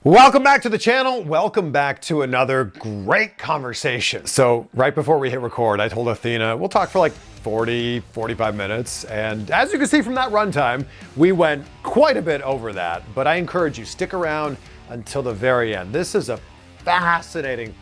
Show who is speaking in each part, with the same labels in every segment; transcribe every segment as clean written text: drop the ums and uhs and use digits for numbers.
Speaker 1: Welcome back to the channel. Welcome back to another great conversation. So right before we hit record, I told Athena, we'll talk for like 45 minutes. And as you can see from that runtime, we went quite a bit over that, but I encourage you, stick around until the very end. This is a fascinating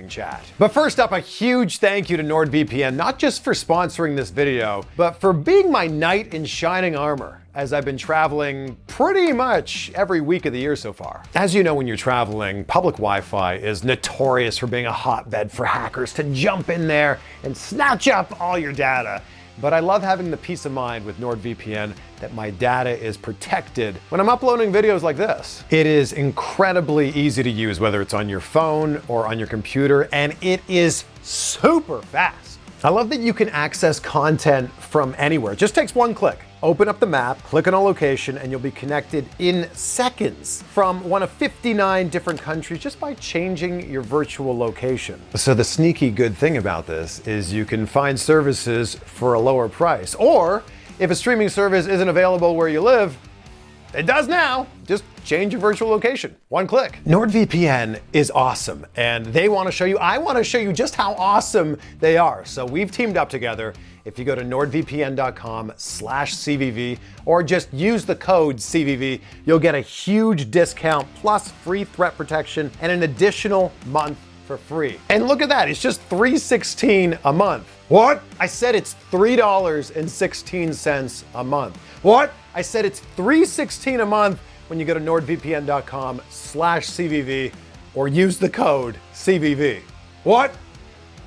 Speaker 1: chat. But first up, a huge thank you to NordVPN, not just for sponsoring this video, but for being my knight in shining armor as I've been traveling pretty much every week of the year so far. As you know, when you're traveling, public Wi-Fi is notorious for being a hotbed for hackers to jump in there and snatch up all your data. But I love having the peace of mind with NordVPN that my data is protected when I'm uploading videos like this. It is incredibly easy to use, whether it's on your phone or on your computer, and it is super fast. I love that you can access content from anywhere. It just takes one click. Open up the map, click on a location, and you'll be connected in seconds from one of 59 different countries just by changing your virtual location. So the sneaky good thing about this is you can find services for a lower price. Or if a streaming service isn't available where you live, it does now. Just change your virtual location. One click. NordVPN is awesome, and they want to show you, I want to show you just how awesome they are. So we've teamed up together. If you go to nordvpn.com/CVV or just use the code CVV, you'll get a huge discount plus free threat protection and an additional month for free. And look at that, it's just $3.16 a month. What? I said it's $3.16 a month. What? I said it's $3.16 a month when you go to nordvpn.com/CVV or use the code CVV. What?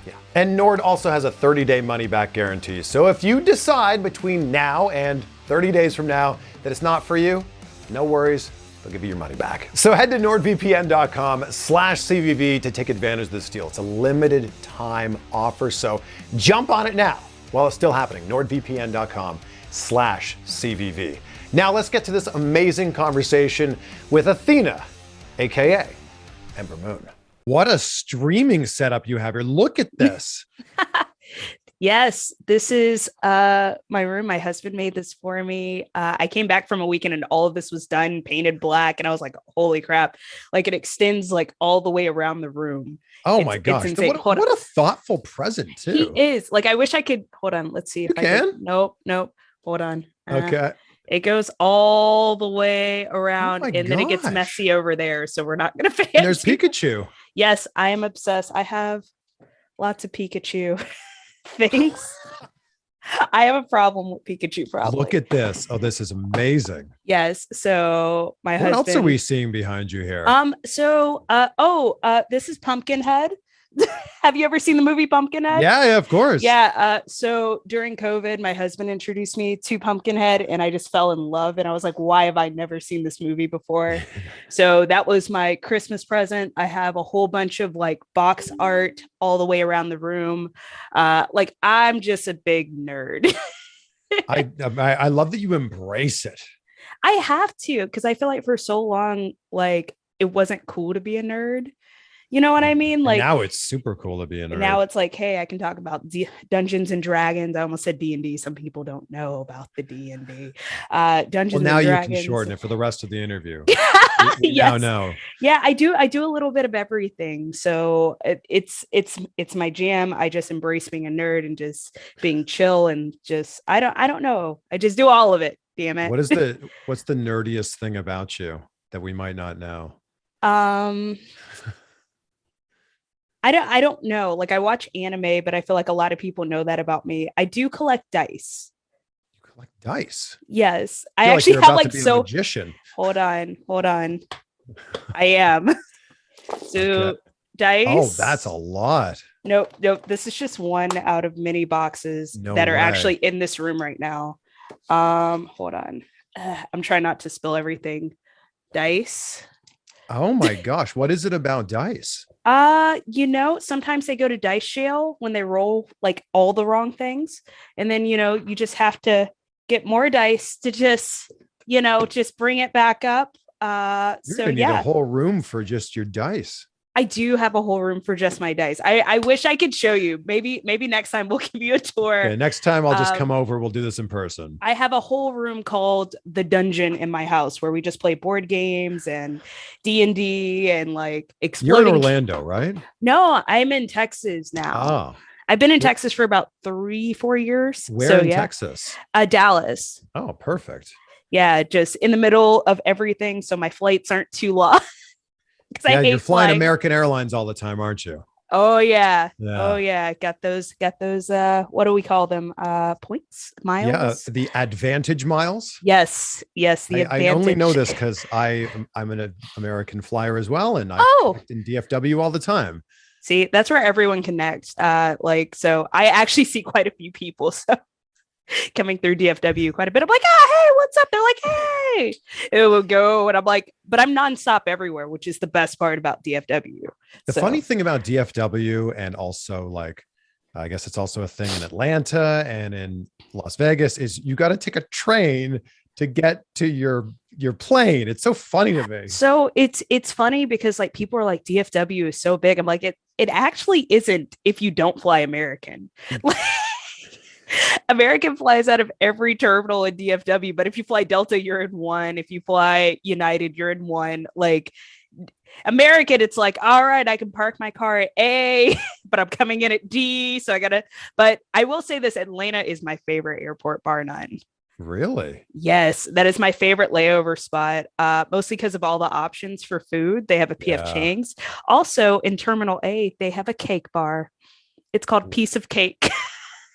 Speaker 1: Yeah. And Nord also has a 30-day money-back guarantee. So if you decide between now and 30 days from now that it's not for you, no worries, they'll give you your money back. So head to nordvpn.com/CVV to take advantage of this deal. It's a limited time offer, so jump on it now while it's still happening. nordvpn.com/CVV. Now let's get to this amazing conversation with Athena, AKA Ember Moon. What a streaming setup you have here. Look at this.
Speaker 2: Yes, this is my room. My husband made this for me. I came back from a weekend and all of this was done, painted black. And I was like, holy crap. Like it extends like all the way around the room.
Speaker 1: Oh my gosh. What a thoughtful present too.
Speaker 2: He is. Like, I wish I could, hold on. Let's see if
Speaker 1: I can.
Speaker 2: Nope. Hold on.
Speaker 1: Okay.
Speaker 2: It goes all the way around and then it gets messy over there. So we're not going to fancy.
Speaker 1: And there's Pikachu.
Speaker 2: Yes, I am obsessed. I have lots of Pikachu things. I have a problem with Pikachu probably.
Speaker 1: Look at this. Oh, this is amazing.
Speaker 2: Yes. So my husband.
Speaker 1: What else are we seeing behind you here?
Speaker 2: This is Pumpkinhead. Have you ever seen the movie Pumpkinhead?
Speaker 1: Yeah, of course.
Speaker 2: Yeah. So during COVID, my husband introduced me to Pumpkinhead and I just fell in love. And I was like, why have I never seen this movie before? So that was my Christmas present. I have a whole bunch of like box art all the way around the room. Like I'm just a big nerd.
Speaker 1: I love that you embrace it.
Speaker 2: I have to, because I feel like for so long, like it wasn't cool to be a nerd. You know what I mean? Like
Speaker 1: now it's super cool to be in.
Speaker 2: Now it's like, hey, I can talk about Dungeons and Dragons. I almost said D&D. Some people don't know about the D&D. Dungeons and Dragons. Now you can
Speaker 1: shorten it for the rest of the interview.
Speaker 2: Yes.
Speaker 1: Now know.
Speaker 2: Yeah, I do a little bit of everything. So it's my jam. I just embrace being a nerd and just being chill and just I don't know. I just do all of it. Damn it.
Speaker 1: What's the nerdiest thing about you that we might not know?
Speaker 2: I don't know. Like I watch anime, but I feel like a lot of people know that about me. I do collect dice.
Speaker 1: You collect dice?
Speaker 2: Yes. I actually have like
Speaker 1: so magician.
Speaker 2: Hold on. I am. So okay. Dice.
Speaker 1: Oh, that's a lot.
Speaker 2: Nope. This is just one out of many boxes that are actually in this room right now. Hold on. I'm trying not to spill everything. Dice.
Speaker 1: Oh my gosh. What is it about dice?
Speaker 2: Sometimes they go to dice jail when they roll like all the wrong things. And then, you just have to get more dice to just bring it back up.
Speaker 1: You're gonna need a whole room for just your dice.
Speaker 2: I do have a whole room for just my dice. I wish I could show you. Maybe next time we'll give you a tour.
Speaker 1: Okay, next time I'll just come over. We'll do this in person.
Speaker 2: I have a whole room called the dungeon in my house where we just play board games and D&D and like exploding.
Speaker 1: You're in Orlando, right?
Speaker 2: No, I'm in Texas now.
Speaker 1: Oh.
Speaker 2: I've been in Texas for about 3-4 years.
Speaker 1: Where in Texas?
Speaker 2: Dallas.
Speaker 1: Oh, perfect.
Speaker 2: Yeah, just in the middle of everything. So my flights aren't too long.
Speaker 1: Yeah, you're flying American Airlines all the time, aren't you?
Speaker 2: Oh yeah. Oh yeah. Got those what do we call them? Points, miles?
Speaker 1: Yeah, the advantage miles.
Speaker 2: Yes.
Speaker 1: I only know this because I'm an American flyer as well, and I in DFW all the time.
Speaker 2: See, that's where everyone connects. So I actually see quite a few people. So coming through DFW quite a bit. I'm like, hey, what's up? They're like, hey, it will go. And I'm like, but I'm nonstop everywhere, which is the best part about DFW.
Speaker 1: The funny thing about DFW, and also like, I guess it's also a thing in Atlanta and in Las Vegas, is you got to take a train to get to your plane. It's so funny to me.
Speaker 2: So it's funny because like people are like, DFW is so big. I'm like, it actually isn't if you don't fly American. American flies out of every terminal in DFW, but if you fly Delta, you're in one. If you fly United, you're in one. Like American, it's like, all right, I can park my car at A, but I'm coming in at D. So but I will say this, Atlanta is my favorite airport, bar none.
Speaker 1: Really?
Speaker 2: Yes, that is my favorite layover spot, mostly because of all the options for food. They have a PF Chang's. Also in Terminal A, they have a cake bar. It's called Piece of Cake.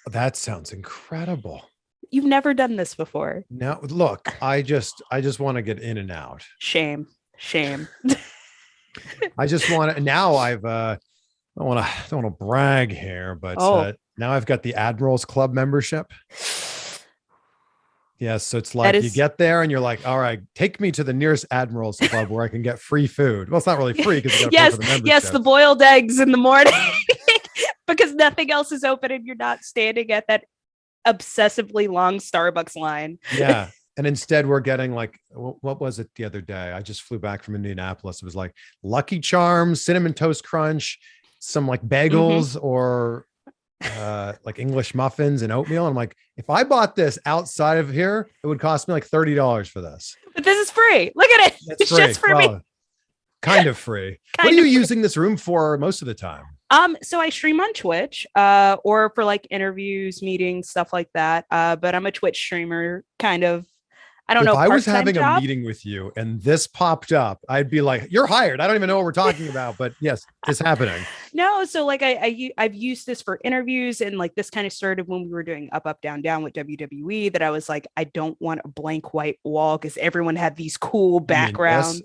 Speaker 1: That sounds incredible.
Speaker 2: You've never done this before.
Speaker 1: No, look, I just want to get in and out.
Speaker 2: Shame.
Speaker 1: I just want to. Now I don't want to brag here, but now I've got the Admirals Club membership. Yes, so it's like you get there and you're like, all right, take me to the nearest Admirals Club where I can get free food. Well, it's not really free because you got to pay for the membership.
Speaker 2: Yes, the boiled eggs in the morning. Because nothing else is open and you're not standing at that obsessively long Starbucks line.
Speaker 1: Yeah. And instead we're getting like, what was it the other day? I just flew back from Indianapolis. It was like Lucky Charms, Cinnamon Toast Crunch, some like bagels or like English muffins and oatmeal. I'm like, if I bought this outside of here, it would cost me like $30 for this. But
Speaker 2: this is free. Look at it. It's just for me.
Speaker 1: Kind of free. What are you using this room for most of the time?
Speaker 2: So I stream on Twitch, or for like interviews, meetings, stuff like that. But I'm a Twitch streamer, kind of. I don't know.
Speaker 1: If I was having a meeting with you and this popped up, I'd be like, "You're hired." I don't even know what we're talking about, but yes, it's happening.
Speaker 2: No, so like I've used this for interviews, and like this kind of started when we were doing up, down, down with WWE. That I was like, I don't want a blank white wall because everyone had these cool backgrounds.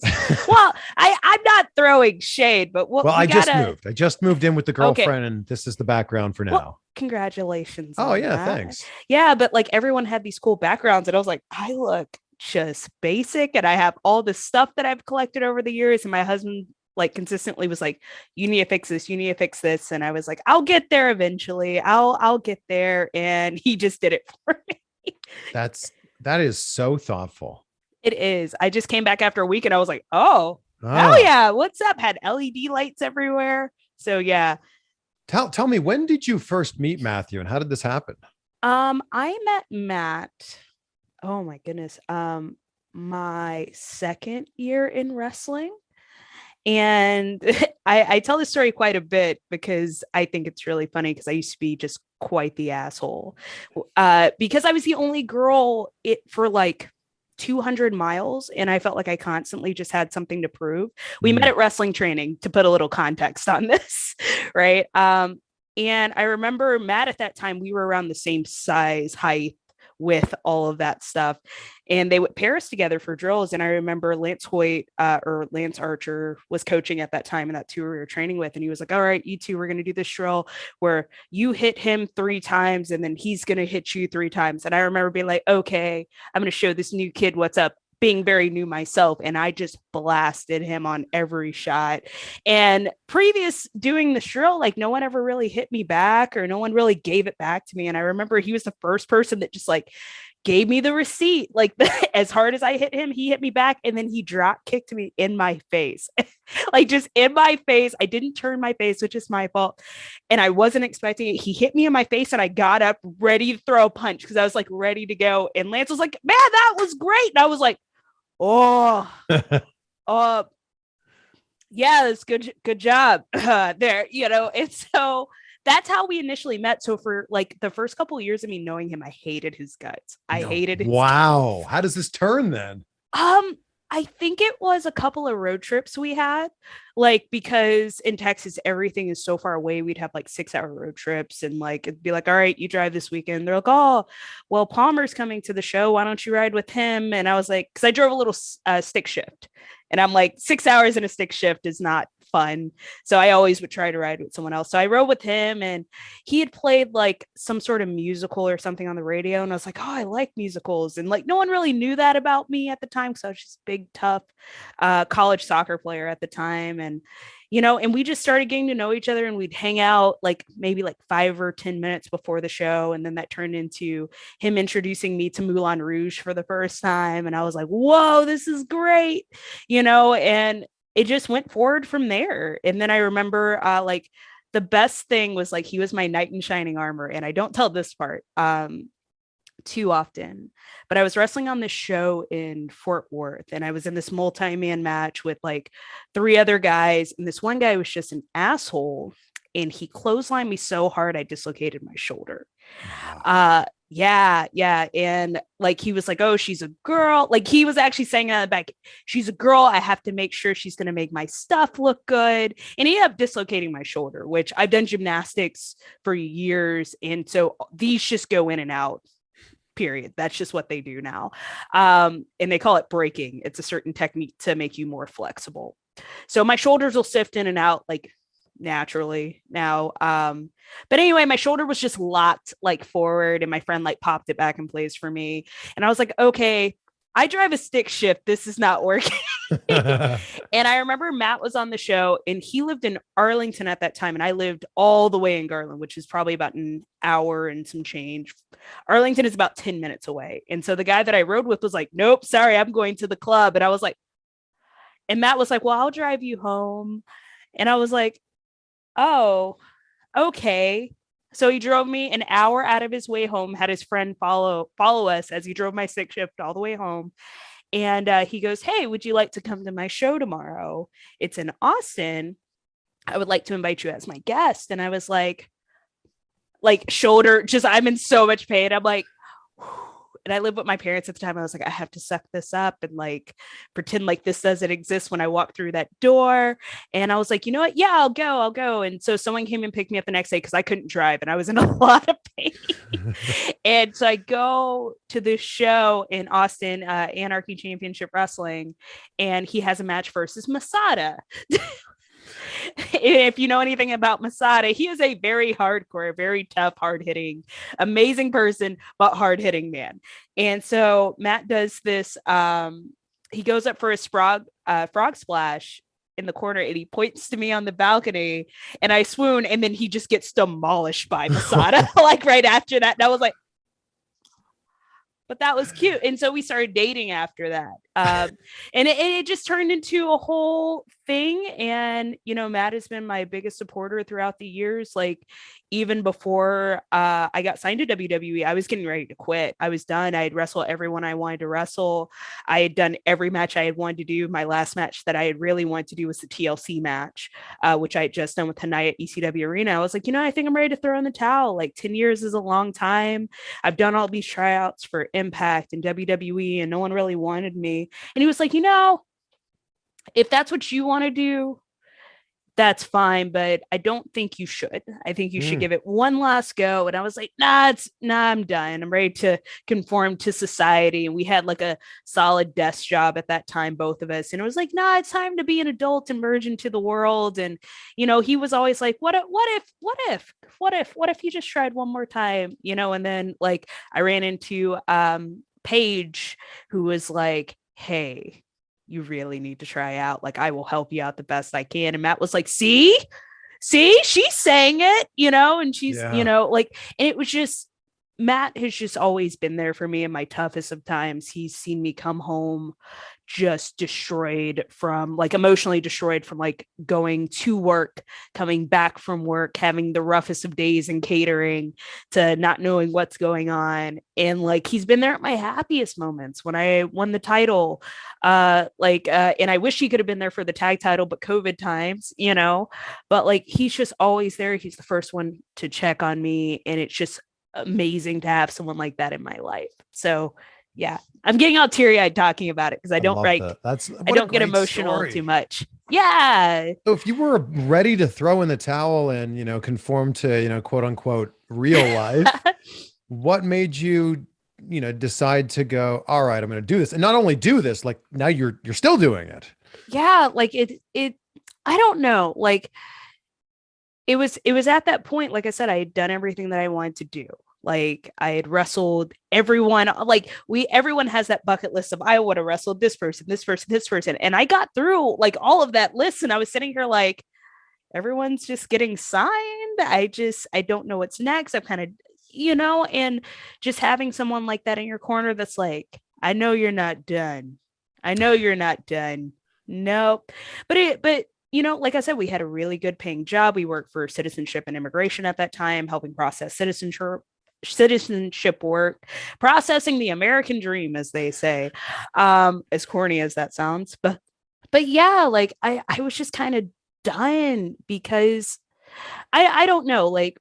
Speaker 2: Well, I'm not throwing shade, but I
Speaker 1: just moved in with the girlfriend, and this is the background for now.
Speaker 2: Well, congratulations.
Speaker 1: Oh yeah, thanks.
Speaker 2: Yeah, but like everyone had these cool backgrounds, and I was like, I look just basic, and I have all this stuff that I've collected over the years, and my husband like consistently was like, you need to fix this, you need to fix this, and I was like, I'll get there eventually. I'll get there, and he just did it for me.
Speaker 1: That is so thoughtful.
Speaker 2: It is. I just came back after a week, and I was like, oh yeah, what's up? Had LED lights everywhere. So yeah.
Speaker 1: Tell me, when did you first meet Matthew and how did this happen?
Speaker 2: I met Matt. Oh my goodness. My second year in wrestling. And I tell this story quite a bit because I think it's really funny because I used to be just quite the asshole. Because I was the only girl for like 200 miles, and I felt like I constantly just had something to prove. We met at wrestling training, to put a little context on this, right? And I remember Matt at that time, we were around the same size, height, with all of that stuff, and they would pair us together for drills. And I remember Lance Hoyt or Lance Archer was coaching at that time, and that's who we were training with. And he was like, all right, you two, we're going to do this drill where you hit him 3 times and then he's going to hit you 3 times. And I remember being like, okay, I'm going to show this new kid what's up, being very new myself. And I just blasted him on every shot. And previous doing the drill, like no one ever really hit me back, or no one really gave it back to me. And I remember he was the first person that just like gave me the receipt. Like as hard as I hit him, he hit me back, and then he drop kicked me in my face. Like just in my face. I didn't turn my face, which is my fault. And I wasn't expecting it. He hit me in my face, and I got up ready to throw a punch because I was like ready to go. And Lance was like, man, that was great. And I was like, oh, yeah, that's good job there, and so that's how we initially met. So for like the first couple of years of me knowing him, I hated his guts.
Speaker 1: Wow. How does this turn then?
Speaker 2: I think it was a couple of road trips we had, like, because in Texas, everything is so far away. We'd have like 6-hour road trips, and like, it'd be like, all right, you drive this weekend. They're like, oh, well, Palmer's coming to the show. Why don't you ride with him? And I was like, cause I drove a little stick shift, and I'm like, 6 hours in a stick shift is not fun. So I always would try to ride with someone else. So I rode with him, and he had played like some sort of musical or something on the radio. And I was like, oh, I like musicals. And like, no one really knew that about me at the time. So I was just big, tough college soccer player at the time. And, and we just started getting to know each other, and we'd hang out like maybe like 5 or 10 minutes before the show. And then that turned into him introducing me to Moulin Rouge for the first time. And I was like, whoa, this is great, and it just went forward from there. And then I remember like the best thing was like, he was my knight in shining armor. And I don't tell this part too often, but I was wrestling on this show in Fort Worth, and I was in this multi-man match with like 3 other guys. And this one guy was just an asshole, and he clotheslined me so hard I dislocated my shoulder. Yeah. And like, he was like, oh, she's a girl. Like, he was actually saying on the back, she's a girl. I have to make sure she's going to make my stuff look good. And he ended up dislocating my shoulder, which I've done gymnastics for years. And so these just go in and out, period. That's just what they do now. And they call it breaking. It's a certain technique to make you more flexible. So my shoulders will sift in and out like naturally now. But anyway, my shoulder was just locked like forward, and my friend like popped it back in place for me. And I was like, okay, I drive a stick shift. This is not working. And I remember Matt was on the show, and he lived in Arlington at that time. And I lived all the way in Garland, which is probably about an hour and some change. Arlington is about 10 minutes away. And so the guy that I rode with was like, nope, sorry, I'm going to the club. And I was like, and Matt was like, well, I'll drive you home. And I was like, oh, okay. So he drove me an hour out of his way home, had his friend follow us as he drove my stick shift all the way home. And he goes, hey, would you like to come to my show tomorrow? It's in Austin. I would like to invite you as my guest. And I was like shoulder, just, I'm in so much pain. I'm like, and I lived with my parents at the time. I was like, I have to suck this up and like pretend like this doesn't exist when I walk through that door. And I was like, you know what? Yeah, I'll go. And so someone came and picked me up the next day because I couldn't drive and I was in a lot of pain. And so I go to this show in Austin, Anarchy Championship Wrestling, and he has a match versus Masada. If you know anything about Masada, he is a very hardcore, very tough, hard-hitting, amazing person, but hard-hitting man. And so Matt does this. He goes up for a frog splash in the corner, and he points to me on the balcony, and I swoon, and then he just gets demolished by Masada like right after that. And I was like, but that was cute. And so we started dating after that. And it just turned into a whole thing. And, you know, Matt has been my biggest supporter throughout the years. Like, even before I got signed to WWE, I was getting ready to quit. I was done. I had wrestled everyone I wanted to wrestle. I had done every match I had wanted to do. My last match that I had really wanted to do was the TLC match, which I had just done with Hanai at ECW Arena. I was like, you know, I think I'm ready to throw in the towel. Like, 10 years is a long time. I've done all these tryouts for Impact and WWE, and no one really wanted me. And he was like, you know, if that's what you want to do, that's fine, but I don't think you should. I think you should give it one last go. And I was like, nah, I'm done. I'm ready to conform to society. And we had like a solid desk job at that time, both of us. And it was like, nah, it's time to be an adult and merge into the world. And, you know, he was always like, what if you just tried one more time, you know? And then like I ran into Paige, who was like, hey, you really need to try out. Like, I will help you out the best I can. And Matt was like, see, she's saying it, you know, and she's, you know, like, and it was just, Matt has just always been there for me in my toughest of times. He's seen me come home just destroyed from like emotionally destroyed from like going to work, coming back from work, having the roughest of days in catering to not knowing what's going on. And like he's been there at my happiest moments when I won the title. And I wish he could have been there for the tag title, but COVID times, you know. But like he's just always there. He's the first one to check on me. And it's just amazing to have someone like that in my life. So yeah, I'm getting all teary-eyed talking about it because I don't like I don't get emotional too much. Yeah.
Speaker 1: So if you were ready to throw in the towel and, conform to, quote unquote real life, what made you, decide to go, all right, I'm going to do this, and not only do this, like now you're still doing it.
Speaker 2: Yeah, like it I don't know, like it was at that point, like I said, I had done everything that I wanted to do. Like I had wrestled everyone, like everyone has that bucket list of I would have wrestled this person, this person, this person. And I got through like all of that list. And I was sitting here like, everyone's just getting signed. I don't know what's next. I'm kind of, and just having someone like that in your corner that's like, I know you're not done. I know you're not done. Nope. But like I said, we had a really good paying job. We worked for citizenship and immigration at that time, helping process citizenship work, processing the American dream, as they say, as corny as that sounds. But yeah, like I was just kind of done because I don't know, like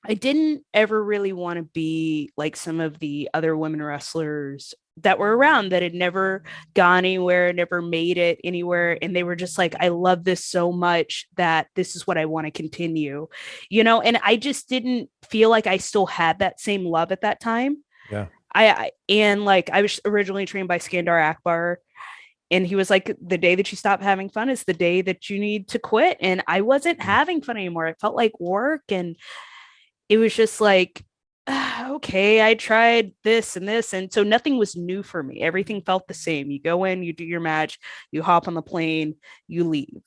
Speaker 2: I didn't ever really want to be like some of the other women wrestlers that were around that had never gone anywhere, never made it anywhere. And they were just like, I love this so much that this is what I want to continue, and I just didn't feel like I still had that same love at that time.
Speaker 1: Yeah.
Speaker 2: I was originally trained by Skandar Akbar. And he was like, the day that you stop having fun is the day that you need to quit. And I wasn't having fun anymore. It felt like work. And it was just like, okay, I tried this and this. And so nothing was new for me. Everything felt the same. You go in, you do your match, you hop on the plane, you leave.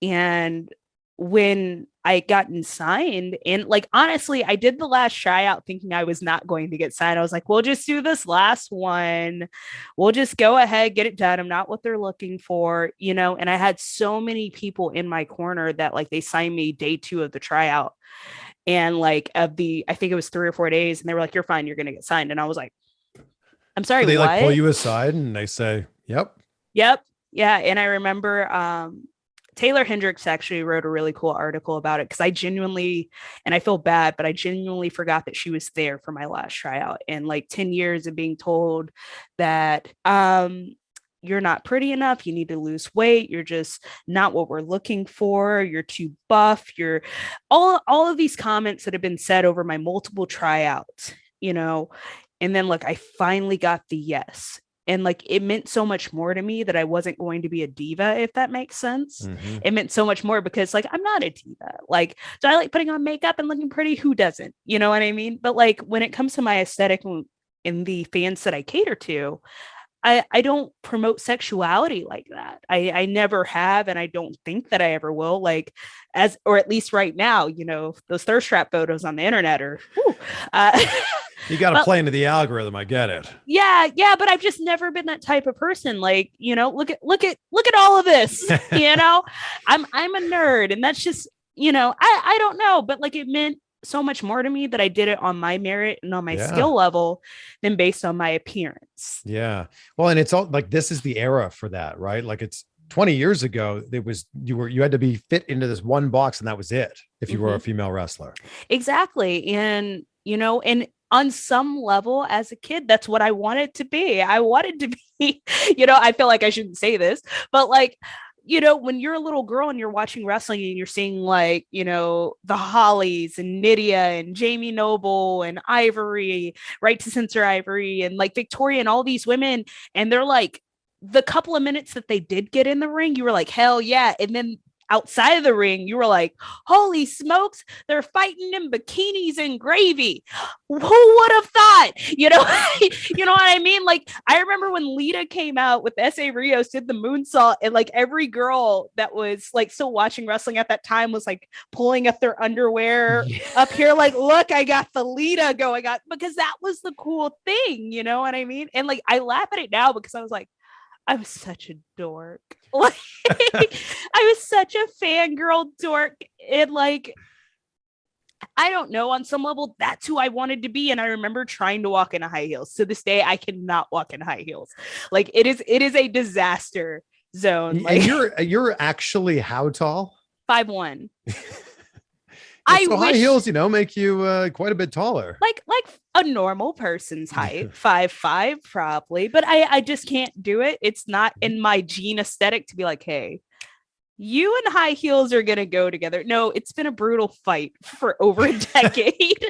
Speaker 2: And when I gotten signed, and like, honestly, I did the last tryout thinking I was not going to get signed. I was like, we'll just do this last one. We'll just go ahead, get it done. I'm not what they're looking for, and I had so many people in my corner that like, they signed me day 2 of the tryout. And like I think it was 3 or 4 days, and they were like, you're fine, you're going to get signed. And I was like, I'm sorry. So
Speaker 1: they
Speaker 2: what?
Speaker 1: Like pull you aside and they say, yep.
Speaker 2: Yeah. And I remember, Taylor Hendricks actually wrote a really cool article about it. Cause I genuinely, and I feel bad, but I genuinely forgot that she was there for my last tryout, and like 10 years of being told that, you're not pretty enough. You need to lose weight. You're just not what we're looking for. You're too buff. You're all of these comments that have been said over my multiple tryouts, and then like, I finally got the yes. And like, it meant so much more to me that I wasn't going to be a diva, if that makes sense. Mm-hmm. It meant so much more because like, I'm not a diva. Like, do I like putting on makeup and looking pretty? Who doesn't? You know what I mean? But like, when it comes to my aesthetic and the fans that I cater to, I don't promote sexuality like that. I never have, and I don't think that I ever will. Like, or at least right now, those thirst trap photos on the internet are.
Speaker 1: You got to play into the algorithm. I get it.
Speaker 2: Yeah, but I've just never been that type of person. Like, look at all of this. I'm a nerd, and that's just I don't know, but like it meant so much more to me that I did it on my merit and on my skill level than based on my appearance.
Speaker 1: Yeah. Well, and it's all like, this is the era for that, right? Like it's 20 years ago, you had to be fit into this one box, and that was it. If you were a female wrestler.
Speaker 2: Exactly. And, and on some level as a kid, that's what I wanted to be. I wanted to be, I feel like I shouldn't say this, but like, when you're a little girl and you're watching wrestling and you're seeing like, the Hollies and Nydia and Jamie Noble and Ivory, right to censor Ivory, and like Victoria and all these women, and they're like, the couple of minutes that they did get in the ring, you were like, hell yeah. And then outside of the ring, you were like, holy smokes, they're fighting in bikinis and gravy. Who would have thought? You know, you know what I mean? Like, I remember when Lita came out with S.A. Rios, did the moonsault, and like every girl that was like still watching wrestling at that time was like pulling up their underwear up here, like, look, I got the Lita going on, because that was the cool thing, you know what I mean? And like, I laugh at it now because I was like, I was such a dork. Like, I was such a fangirl dork. And like, I don't know, on some level, that's who I wanted to be. And I remember trying to walk in high heels. To this day, I cannot walk in high heels. Like, it is a disaster zone. Like,
Speaker 1: and you're actually how tall?
Speaker 2: 5'1".
Speaker 1: So high heels, make you quite a bit taller.
Speaker 2: Like a normal person's height, 5'5", probably. But I just can't do it. It's not in my gene aesthetic to be like, hey, you and high heels are gonna go together. No, it's been a brutal fight for over a decade.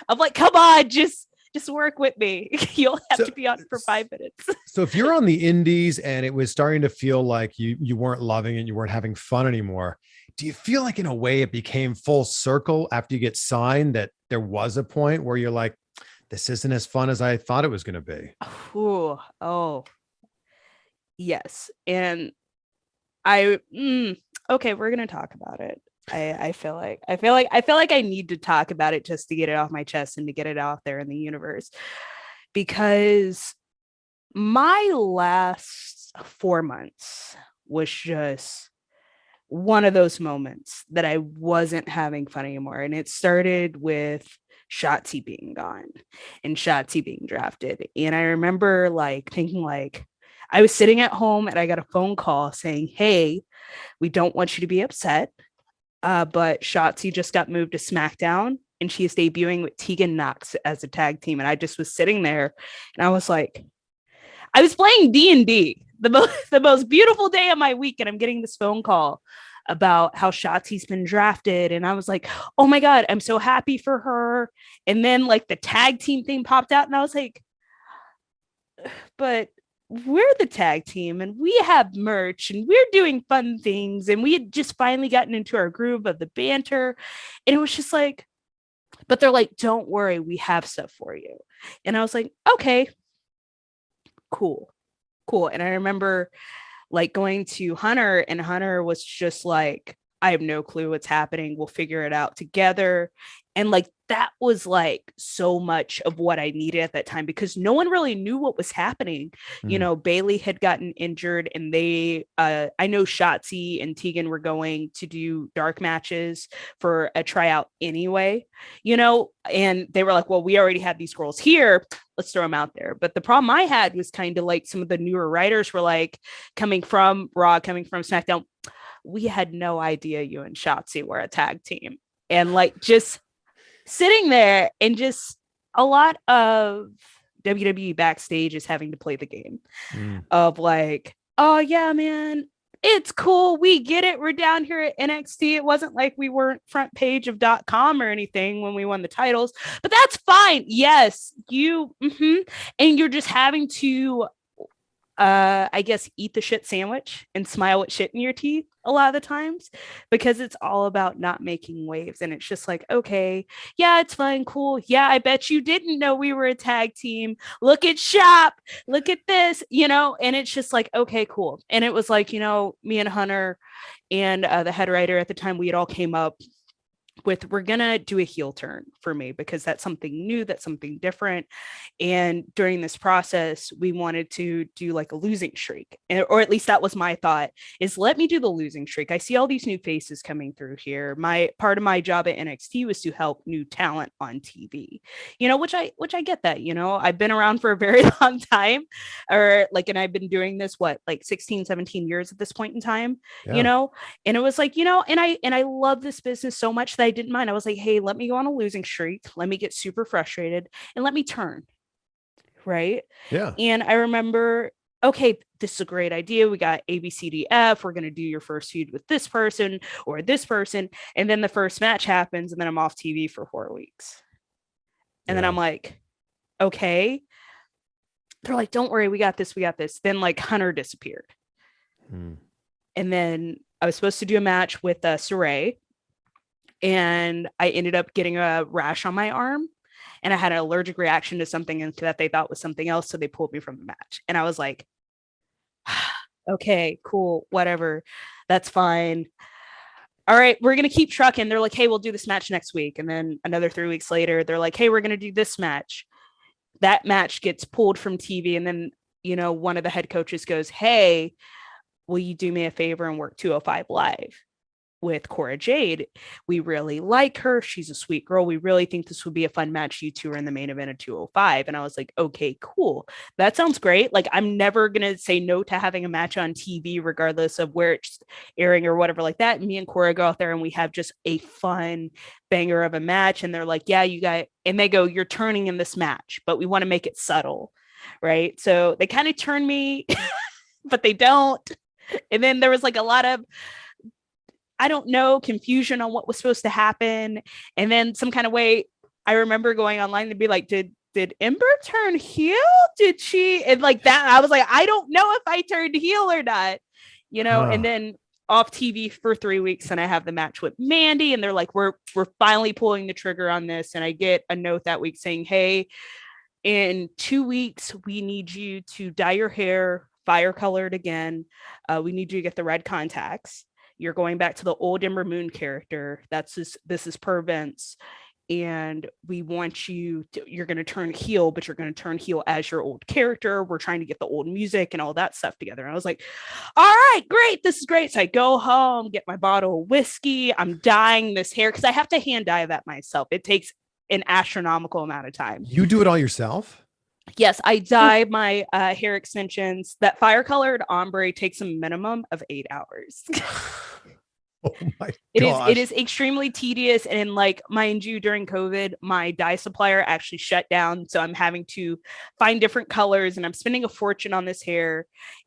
Speaker 2: I'm like, come on, just work with me. You'll have to be on for 5 minutes.
Speaker 1: So if you're on the indies and it was starting to feel like you weren't loving it, you weren't having fun anymore, do you feel like in a way it became full circle after you get signed, that there was a point where you're like, this isn't as fun as I thought it was going to be?
Speaker 2: Oh, yes. And okay, we're going to talk about it. I feel like I need to talk about it just to get it off my chest and to get it out there in the universe, because my last 4 months was just one of those moments that I wasn't having fun anymore. And it started with Shotzi being gone and Shotzi being drafted. And I remember like thinking, like, I was sitting at home and I got a phone call saying, hey, we don't want you to be upset, but Shotzi just got moved to SmackDown and she is debuting with Tegan Knox as a tag team. And I just was sitting there and I was like, I was playing D&D, the most beautiful day of my week, and I'm getting this phone call about how Shotzi's been drafted. And I was like, oh my God, I'm so happy for her. And then like the tag team thing popped out and I was like, but we're the tag team and we have merch and we're doing fun things. And we had just finally gotten into our groove of the banter. And it was just like, but they're like, don't worry, we have stuff for you. And I was like, okay, cool. And I remember like going to Hunter, and Hunter was just like, I have no clue what's happening. We'll figure it out together. And like, that was like so much of what I needed at that time, because no one really knew what was happening. You know, Bailey had gotten injured and I know Shotzi and Tegan were going to do dark matches for a tryout anyway, and they were like, well, we already had these girls here. Let's throw them out there. But the problem I had was kind of like some of the newer writers were like, coming from Raw, coming from SmackDown, we had no idea you and Shotzi were a tag team. And like, just sitting there, and just a lot of WWE backstage is having to play the game of like, oh yeah, man, it's cool. We get it. We're down here at NXT. It wasn't like we weren't front page of .com or anything when we won the titles, but that's fine. Yes, and you're just having to I guess eat the shit sandwich and smile with shit in your teeth a lot of the times, because it's all about not making waves. And it's just like, okay, yeah, it's fine, cool. Yeah, I bet you didn't know we were a tag team. Look at Shop, look at this, and it's just like, okay, cool. And it was like, me and Hunter and the head writer at the time, we had all came up with, we're gonna do a heel turn for me, because that's something new, that's something different. And during this process, we wanted to do like a losing streak, or at least that was my thought, is let me do the losing streak. I see all these new faces coming through here. My part of my job at NXT was to help new talent on TV, which I get that. I've been around for a very long time, and I've been doing this like 16, 17 years at this point in time. And it was like, and I love this business so much that I didn't mind. I was like, hey, let me go on a losing streak. Let me get super frustrated and let me turn. Right.
Speaker 1: Yeah.
Speaker 2: And I remember, okay, this is a great idea. We got ABCDF. We're going to do your first feud with this person or this person. And then the first match happens and then I'm off TV for 4 weeks. And then I'm like, okay. They're like, don't worry. We got this. Then like Hunter disappeared. And then I was supposed to do a match with Saray, and I ended up getting a rash on my arm, and I had an allergic reaction to something that they thought was something else, so they pulled me from the match. And I was like, okay, cool, whatever, that's fine. All right, we're going to keep trucking. They're like, hey, we'll do this match next week. And then another 3 weeks later, they're like, hey, we're going to do this match. That match gets pulled from TV. And then, one of the head coaches goes, hey, will you do me a favor and work 205 Live with Cora Jade? We really like her. She's a sweet girl. We really think this would be a fun match. You two are in the main event of 205. And I was like, okay, cool. That sounds great. Like, I'm never going to say no to having a match on TV, regardless of where it's airing or whatever like that. And me and Cora go out there and we have just a fun banger of a match. And they're like, yeah, you guys, and they go, you're turning in this match, but we want to make it subtle. Right. So they kind of turn me, but they don't. And then there was like a lot of, I don't know, confusion on what was supposed to happen. And then some kind of way, I remember going online to be like, did Ember turn heel? Did she? And like that, I was like, I don't know if I turned heel or not, and then off TV for 3 weeks. And I have the match with Mandy, and they're like, we're finally pulling the trigger on this. And I get a note that week saying, hey, in 2 weeks, we need you to dye your hair fire colored again. We need you to get the red contacts. You're going back to the old Ember Moon character. This is per Vince. And we want you're going to turn heel, but you're going to turn heel as your old character. We're trying to get the old music and all that stuff together. And I was like, all right, great. This is great. So I go home, get my bottle of whiskey. I'm dyeing this hair because I have to hand dye that myself. It takes an astronomical amount of time.
Speaker 1: You do it all yourself?
Speaker 2: Yes, I dye my hair extensions. That fire colored ombre takes a minimum of 8 hours.
Speaker 1: Oh my gosh.
Speaker 2: It is extremely tedious. And like, mind you, during COVID, my dye supplier actually shut down. So I'm having to find different colors, and I'm spending a fortune on this hair.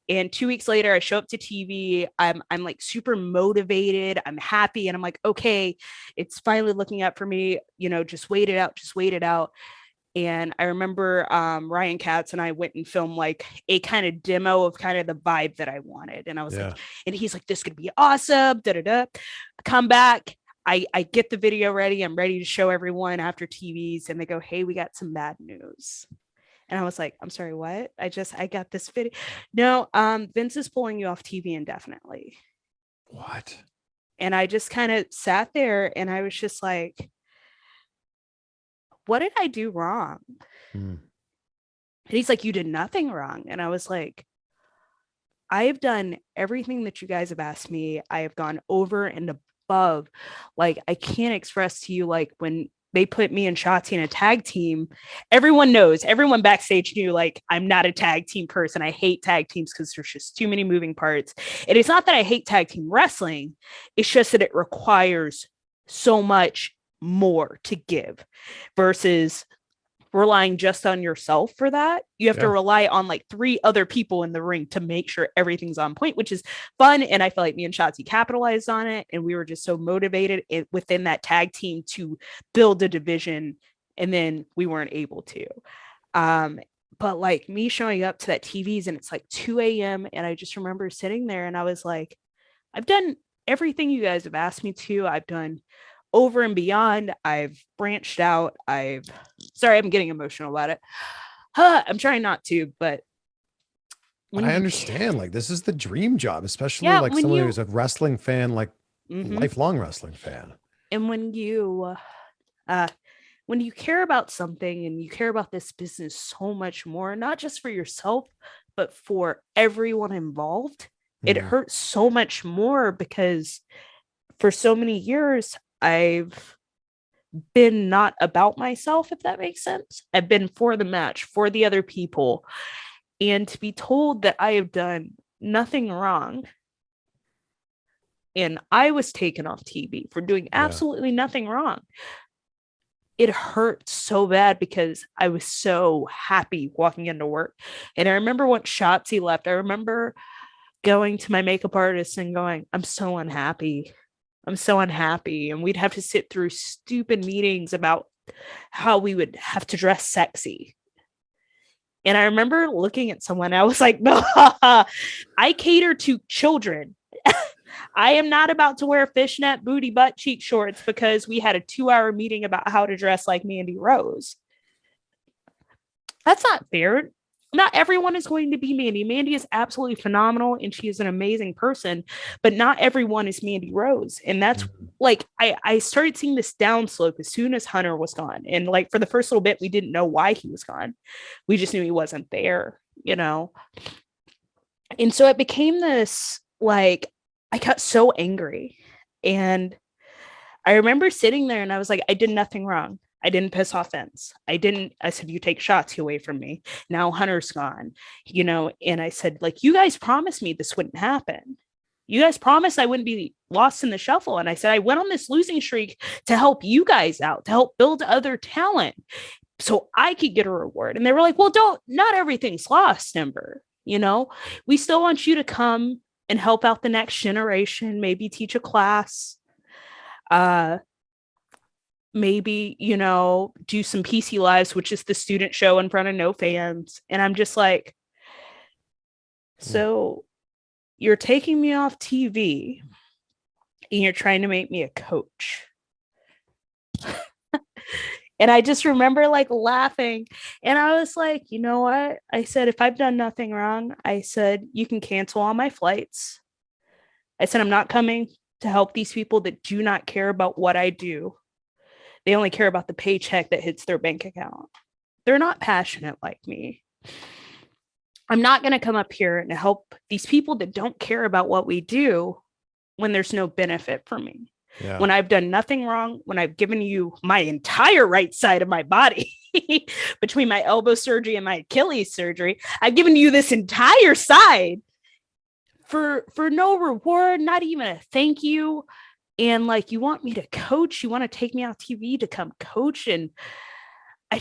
Speaker 2: And 2 weeks later, I show up to TV. I'm like super motivated. I'm happy. And I'm like, okay, it's finally looking up for me. Just wait it out. Just wait it out. And I remember Ryan Katz and I went and filmed like a kind of demo of kind of the vibe that I wanted. And I was like, and he's like, this could be awesome. I come back. I get the video ready. I'm ready to show everyone after TVs. And they go, hey, we got some bad news. And I was like, I'm sorry, what? I got this video. No, Vince is pulling you off TV indefinitely.
Speaker 1: What?
Speaker 2: And I just kind of sat there and I was just like, what did I do wrong? And he's like, you did nothing wrong. And I was like, I have done everything that you guys have asked me. I have gone over and above. Like, I can't express to you, like, when they put me and Shotzi in a tag team, everyone backstage knew, like, I'm not a tag team person. I hate tag teams because there's just too many moving parts. And it's not that I hate tag team wrestling. It's just that it requires so much more to give versus relying just on yourself for that. You have to rely on like 3 other people in the ring to make sure everything's on point, which is fun. And I feel like me and Shotzi capitalized on it. And we were just so motivated within that tag team to build a division. And then we weren't able to. But like me showing up to that TVs and it's like 2 a.m. And I just remember sitting there and I was like, I've done everything you guys have asked me to. I've done over and beyond. I've branched out. Sorry, I'm getting emotional about it. I'm trying not to, but
Speaker 1: I understand. Like, this is the dream job, especially like someone who's a wrestling fan, like lifelong wrestling fan.
Speaker 2: And when you care about something and you care about this business so much more, not just for yourself, but for everyone involved, it hurts so much more because for so many years, I've been not about myself, if that makes sense. I've been for the match, for the other people. And to be told that I have done nothing wrong and I was taken off TV for doing absolutely nothing wrong, it hurt so bad because I was so happy walking into work. And I remember when Shotzi left, I remember going to my makeup artist and going, I'm so unhappy. And we'd have to sit through stupid meetings about how we would have to dress sexy. And I remember looking at someone, I was like, no, I cater to children. I am not about to wear fishnet booty butt cheek shorts because we had a 2-hour meeting about how to dress like Mandy Rose. That's not fair. Not everyone is going to be Mandy. Mandy is absolutely phenomenal and she is an amazing person, but not everyone is Mandy Rose. And that's like, I started seeing this downslope as soon as Hunter was gone. And like for the first little bit, we didn't know why he was gone. We just knew he wasn't there, you know? And so it became this, like, I got so angry. And I remember sitting there and I was like, I did nothing wrong. I didn't piss off Vince. I said, you take Shotzi away from me. Now Hunter's gone, you know? And I said, like, you guys promised me this wouldn't happen. You guys promised I wouldn't be lost in the shuffle. And I said, I went on this losing streak to help you guys out, to help build other talent so I could get a reward. And they were like, well, not everything's lost, Ember. You know, we still want you to come and help out the next generation, maybe teach a class. Maybe, you know, do some PC Lives, which is the student show in front of no fans. And I'm just like, so you're taking me off TV and you're trying to make me a coach. And I just remember like laughing and I was like, you know what? I said, if I've done nothing wrong, I said, you can cancel all my flights. I said, I'm not coming to help these people that do not care about what I do. They only care about the paycheck that hits their bank account. They're not passionate like me. I'm not going to come up here and help these people that don't care about what we do when there's no benefit for me. Yeah. When I've done nothing wrong, when I've given you my entire right side of my body between my elbow surgery and my Achilles surgery, I've given you this entire side for no reward, not even a thank you. And like, you want me to coach, you want to take me off TV to come coach. And I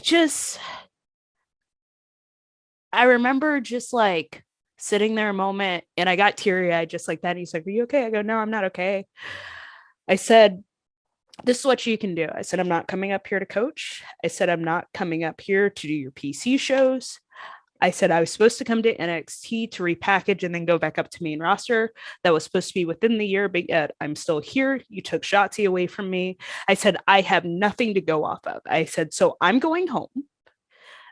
Speaker 2: remember just like sitting there a moment and I got teary eyed just like that. And he's like, are you okay? I go, no, I'm not okay. I said, this is what you can do. I said, I'm not coming up here to coach. I said, I'm not coming up here to do your PC shows. I said, I was supposed to come to NXT to repackage and then go back up to main roster. That was supposed to be within the year, but yet I'm still here. You took Shotzi away from me. I said, I have nothing to go off of. I said, so I'm going home.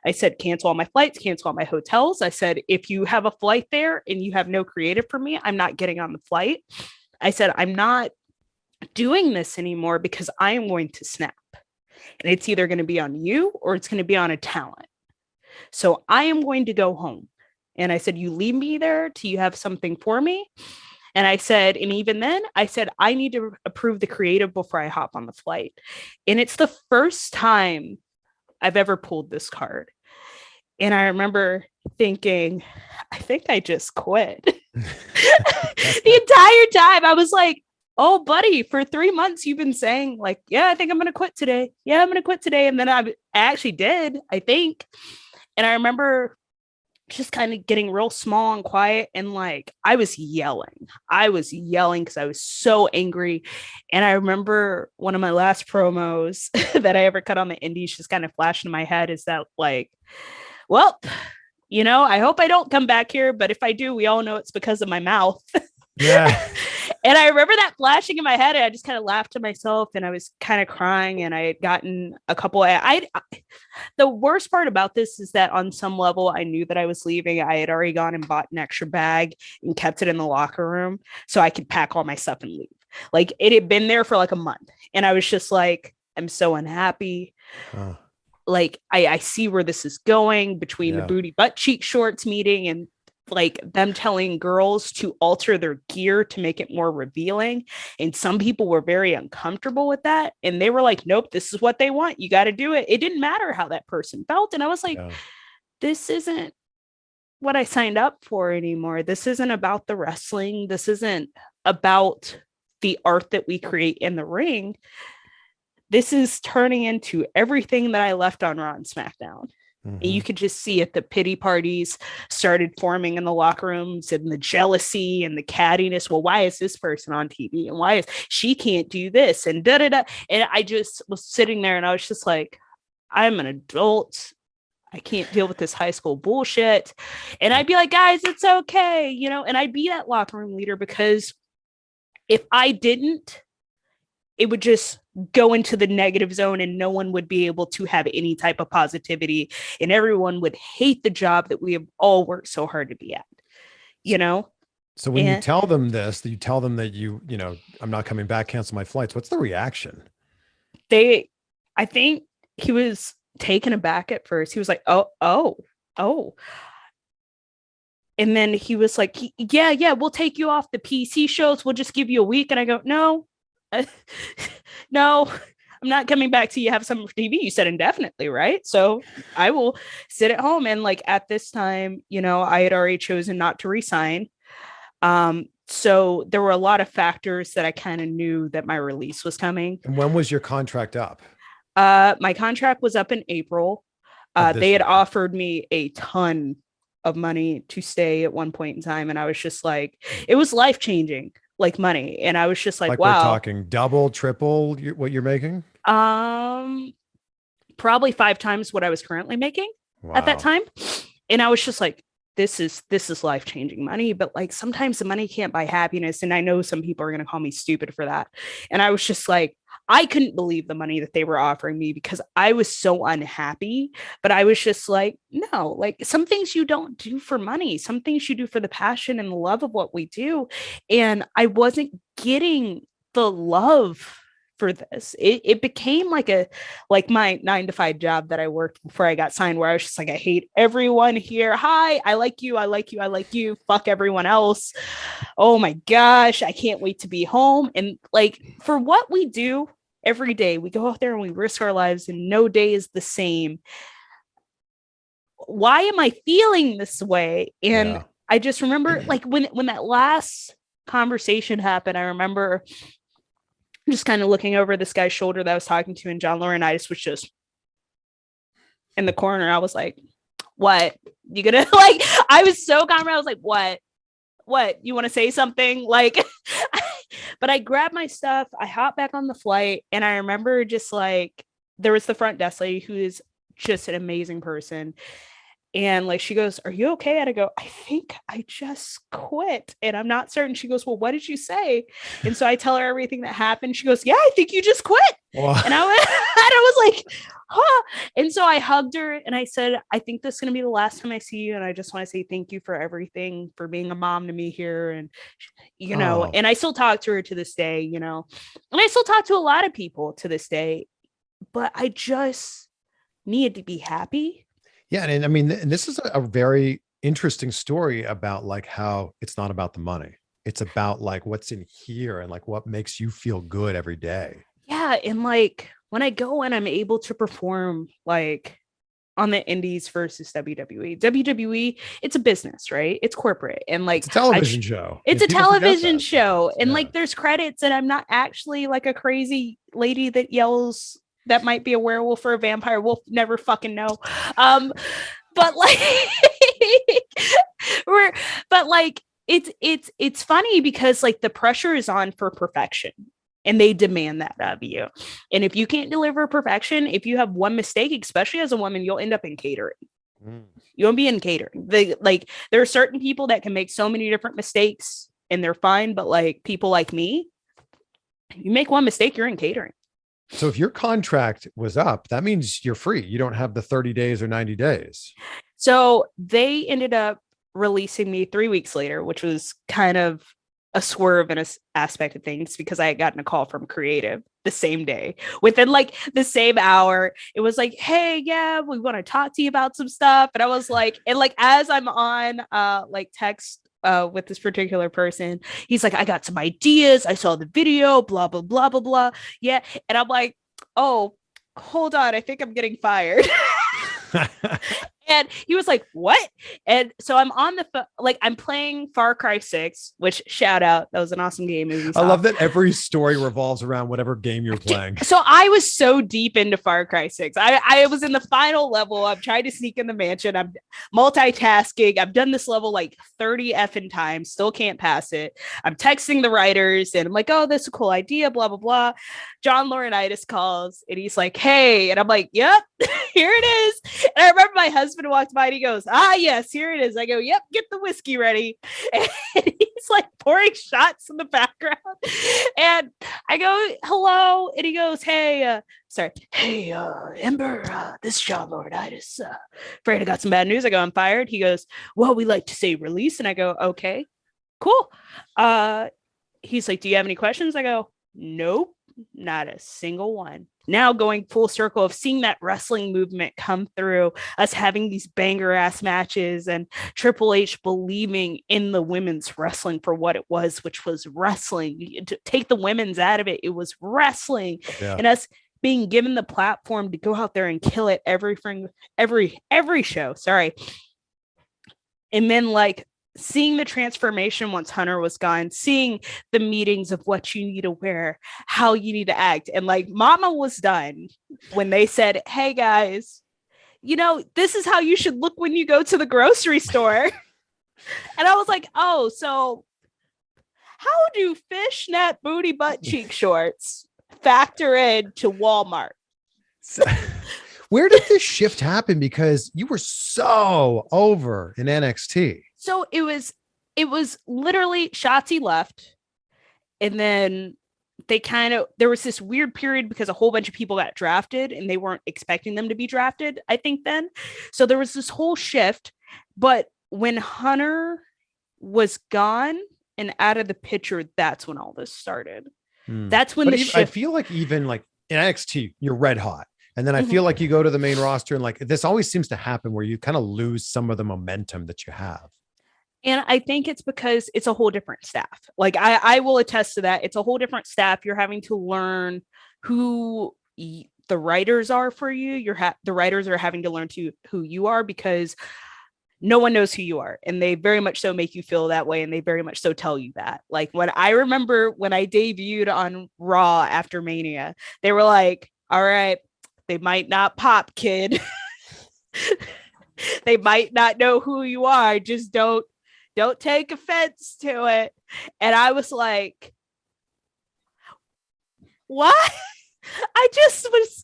Speaker 2: I said, cancel all my flights, cancel all my hotels. I said, if you have a flight there and you have no creative for me, I'm not getting on the flight. I said, I'm not doing this anymore because I am going to snap. And it's either going to be on you or it's going to be on a talent. So I am going to go home. And I said, you leave me there till you have something for me. And I said, and even then, I said, I need to approve the creative before I hop on the flight. And it's the first time I've ever pulled this card. And I remember thinking, I think I just quit. The entire time I was like, oh, buddy, for 3 months, you've been saying like, yeah, I think I'm going to quit today. Yeah, I'm going to quit today. And then I actually did, I think. And I remember just kind of getting real small and quiet. And like, I was yelling because I was so angry. And I remember one of my last promos that I ever cut on the indies just kind of flashed in my head is that like, well, you know, I hope I don't come back here. But if I do, we all know it's because of my mouth. Yeah. And I remember that flashing in my head. And I just kind of laughed to myself and I was kind of crying. And I had gotten a couple. The worst part about this is that on some level, I knew that I was leaving. I had already gone and bought an extra bag and kept it in the locker room so I could pack all my stuff and leave. Like it had been there for like a month. And I was just like, I'm so unhappy. Like I see where this is going between the booty butt cheek shorts meeting and like them telling girls to alter their gear to make it more revealing. And some people were very uncomfortable with that. And they were like, nope, this is what they want. You got to do it. It didn't matter how that person felt. And I was like, this isn't what I signed up for anymore. This isn't about the wrestling. This isn't about the art that we create in the ring. This is turning into everything that I left on Raw and SmackDown. And you could just see it. The pity parties started forming in the locker rooms and the jealousy and the cattiness. Well, why is this person on TV? And why is she can't do this? And da-da-da. And I just was sitting there and I was just like, I'm an adult. I can't deal with this high school bullshit. And I'd be like, guys, it's okay. You know, and I'd be that locker room leader because if I didn't, it would just go into the negative zone and no one would be able to have any type of positivity, and everyone would hate the job that we have all worked so hard to be at, you know?
Speaker 1: So when you tell them this, that you tell them that I'm not coming back, cancel my flights, what's the reaction?
Speaker 2: I think he was taken aback at first. He was like, oh. And then he was like, yeah, we'll take you off the PC shows. We'll just give you a week. And I go, no, no, I'm not coming back till you have something for TV. You said indefinitely, right? So I will sit at home. And like at this time, I had already chosen not to resign. So there were a lot of factors that I kind of knew that my release was coming.
Speaker 1: And when was your contract up?
Speaker 2: My contract was up in April. They had offered me a ton of money to stay at one point in time. And I was just like, it was life-changing, like money. And I was just like, wow.
Speaker 1: We're talking double, triple what you're making?
Speaker 2: Probably 5 times what I was currently making at that time. And I was just like, this is life-changing money, but like sometimes the money can't buy happiness. And I know some people are going to call me stupid for that. And I was just like, I couldn't believe the money that they were offering me because I was so unhappy, but I was just like, no, like some things you don't do for money, some things you do for the passion and the love of what we do. And I wasn't getting the love for this. It became like my 9-to-5 job that I worked before I got signed, where I was just like, I hate everyone here. Hi, I like you. Fuck everyone else. Oh my gosh, I can't wait to be home. And like for what we do every day, we go out there and we risk our lives and no day is the same. Why am I feeling this way? And I just remember like when that last conversation happened, I remember just kind of looking over this guy's shoulder that I was talking to, and John Laurinaitis was just in the corner. I was like, what? You gonna like, I was so confident. I was like, what? You want to say something? Like, but I grabbed my stuff. I hopped back on the flight. And I remember just like, there was the front desk lady who is just an amazing person. And like, she goes, are you okay? And I go, I think I just quit. And I'm not certain. She goes, well, what did you say? And so I tell her everything that happened. She goes, yeah, I think you just quit. Wow. And I was like, huh. And so I hugged her and I said, I think this is going to be the last time I see you. And I just want to say thank you for everything, for being a mom to me here. And, and I still talk to her to this day, and I still talk to a lot of people to this day, but I just needed to be happy.
Speaker 1: Yeah. And I mean, and this is a very interesting story about like how it's not about the money. It's about like what's in here and like what makes you feel good every day.
Speaker 2: Yeah. And like when I go and I'm able to perform like on the indies versus WWE, it's a business, right? It's corporate. And like
Speaker 1: it's a television show.
Speaker 2: It's a television show. And like there's credits, and I'm not actually like a crazy lady that yells that might be a werewolf or a vampire. We'll never fucking know. But like, it's funny because like the pressure is on for perfection and they demand that of you. And if you can't deliver perfection, if you have one mistake, especially as a woman, you'll end up in catering. You won't be in catering. There are certain people that can make so many different mistakes and they're fine. But like people like me, you make one mistake, you're in catering.
Speaker 1: So if your contract was up, that means you're free. You don't have the 30 days or 90 days.
Speaker 2: So they ended up releasing me 3 weeks later, which was kind of a swerve in an aspect of things because I had gotten a call from creative the same day, within like the same hour. It was like, hey, yeah, we want to talk to you about some stuff. And I was like, and like, as I'm on like text with this particular person, he's like, I got some ideas. I saw the video, blah, blah, blah, blah, blah. Yeah. And I'm like, oh, hold on. I think I'm getting fired. And he was like, what? And so I'm on the I'm playing Far Cry 6, which shout out, that was an awesome game.
Speaker 1: I love that every story revolves around whatever game you're playing.
Speaker 2: So I was so deep into Far Cry 6. I was in the final level. I'm trying to sneak in the mansion. I'm multitasking. I've done this level like 30 effing times, still can't pass it. I'm texting the writers and I'm like, oh, that's a cool idea, blah, blah, blah. John Laurinaitis calls and he's like, hey, and I'm like, yep, here it is. And I remember my husband walked by and he goes, ah, yes, here it is. I go, yep, get the whiskey ready. And he's like pouring shots in the background. And I go, hello. And he goes, hey, Ember, this is John Laurinaitis. Afraid I got some bad news. I go, I'm fired. He goes, well, we like to say release. And I go, okay, cool. He's like, do you have any questions? I go, nope, not a single one. Now going full circle of seeing that wrestling movement come through, us having these banger ass matches and Triple H believing in the women's wrestling for what it was, which was wrestling. To take the women's out of it, it was wrestling. Yeah. And us being given the platform to go out there and kill it every show. Sorry. And then like seeing the transformation once Hunter was gone, seeing the meetings of what you need to wear, how you need to act. And like Mama was done when they said, hey guys, you know, this is how you should look when you go to the grocery store. And I was like, oh, so how do fishnet booty butt cheek shorts factor into Walmart?
Speaker 1: Where did this shift happen? Because you were so over in NXT.
Speaker 2: So it was literally Shotzi left. And then there was this weird period because a whole bunch of people got drafted and they weren't expecting them to be drafted, I think then. So there was this whole shift. But when Hunter was gone and out of the picture, that's when all this started. That's when shift.
Speaker 1: I feel like even like in NXT, you're red hot. And then I feel like you go to the main roster and like this always seems to happen where you kind of lose some of the momentum that you have.
Speaker 2: And I think it's because it's a whole different staff. Like I will attest to that. It's a whole different staff. You're having to learn who the writers are for you. The writers are having to learn who you are because no one knows who you are. And they very much so make you feel that way. And they very much so tell you that. Like when I debuted on Raw after Mania, they were like, all right, they might not pop, kid. They might not know who you are. Just don't take offense to it. And I was like, what? I just was.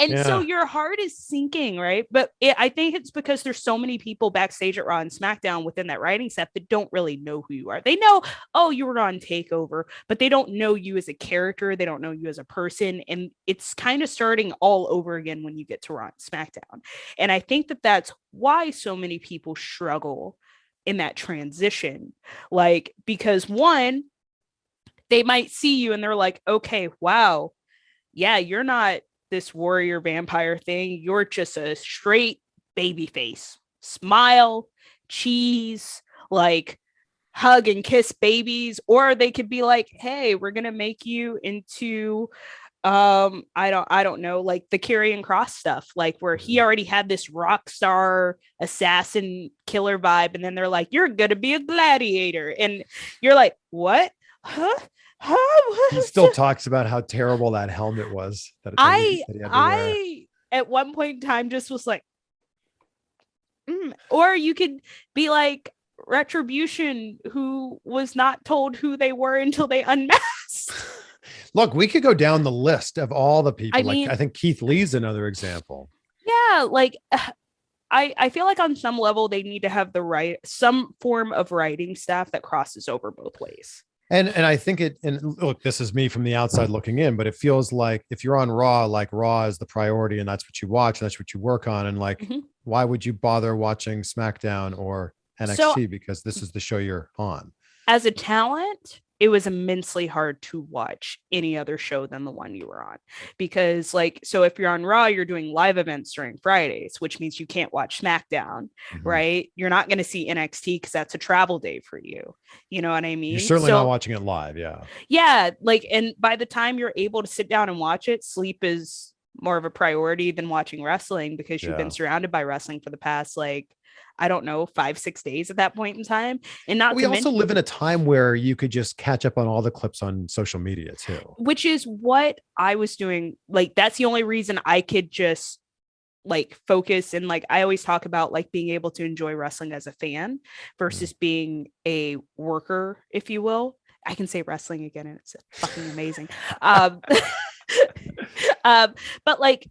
Speaker 2: And so your heart is sinking, right? But I think it's because there's so many people backstage at Raw and SmackDown within that writing staff that don't really know who you are. They know, oh, you were on TakeOver, but they don't know you as a character. They don't know you as a person. And it's kind of starting all over again when you get to Raw and SmackDown. And I think that that's why so many people struggle in that transition. Like, because one, they might see you and they're like, okay, wow. Yeah, you're not this warrior vampire thing. You're just a straight baby face. Smile, cheese, like hug and kiss babies. Or they could be like, hey, we're gonna make you into I don't know, like the Karrion Kross stuff, like where he already had this rock star assassin killer vibe, and then they're like, you're gonna be a gladiator, and you're like, what? Huh?
Speaker 1: He still talks about how terrible that helmet was.
Speaker 2: I at one point in time just was like, or you could be like Retribution, who was not told who they were until they unmasked.
Speaker 1: Look, we could go down the list of all the people. I think Keith Lee's another example.
Speaker 2: Yeah, like I feel like on some level they need to have some form of writing staff that crosses over both ways.
Speaker 1: And I think and look, this is me from the outside looking in, but it feels like if you're on Raw, like Raw is the priority and that's what you watch, and that's what you work on. And like, why would you bother watching SmackDown or NXT? Because this is the show you're on. As
Speaker 2: a talent, it was immensely hard to watch any other show than the one you were on, because so if you're on Raw, you're doing live events during Fridays, which means you can't watch SmackDown, right? You're not going to see NXT because that's a travel day for you. You know what I mean?
Speaker 1: You're certainly not watching it live. Yeah.
Speaker 2: Yeah. And by the time you're able to sit down and watch it, sleep is more of a priority than watching wrestling, because you've been surrounded by wrestling for the past, I don't know, 5-6 days at that point in time. And we
Speaker 1: also live in a time where you could just catch up on all the clips on social media too.
Speaker 2: Which is what I was doing. That's the only reason I could just focus. And I always talk about being able to enjoy wrestling as a fan versus being a worker, if you will. I can say wrestling again and it's fucking amazing. But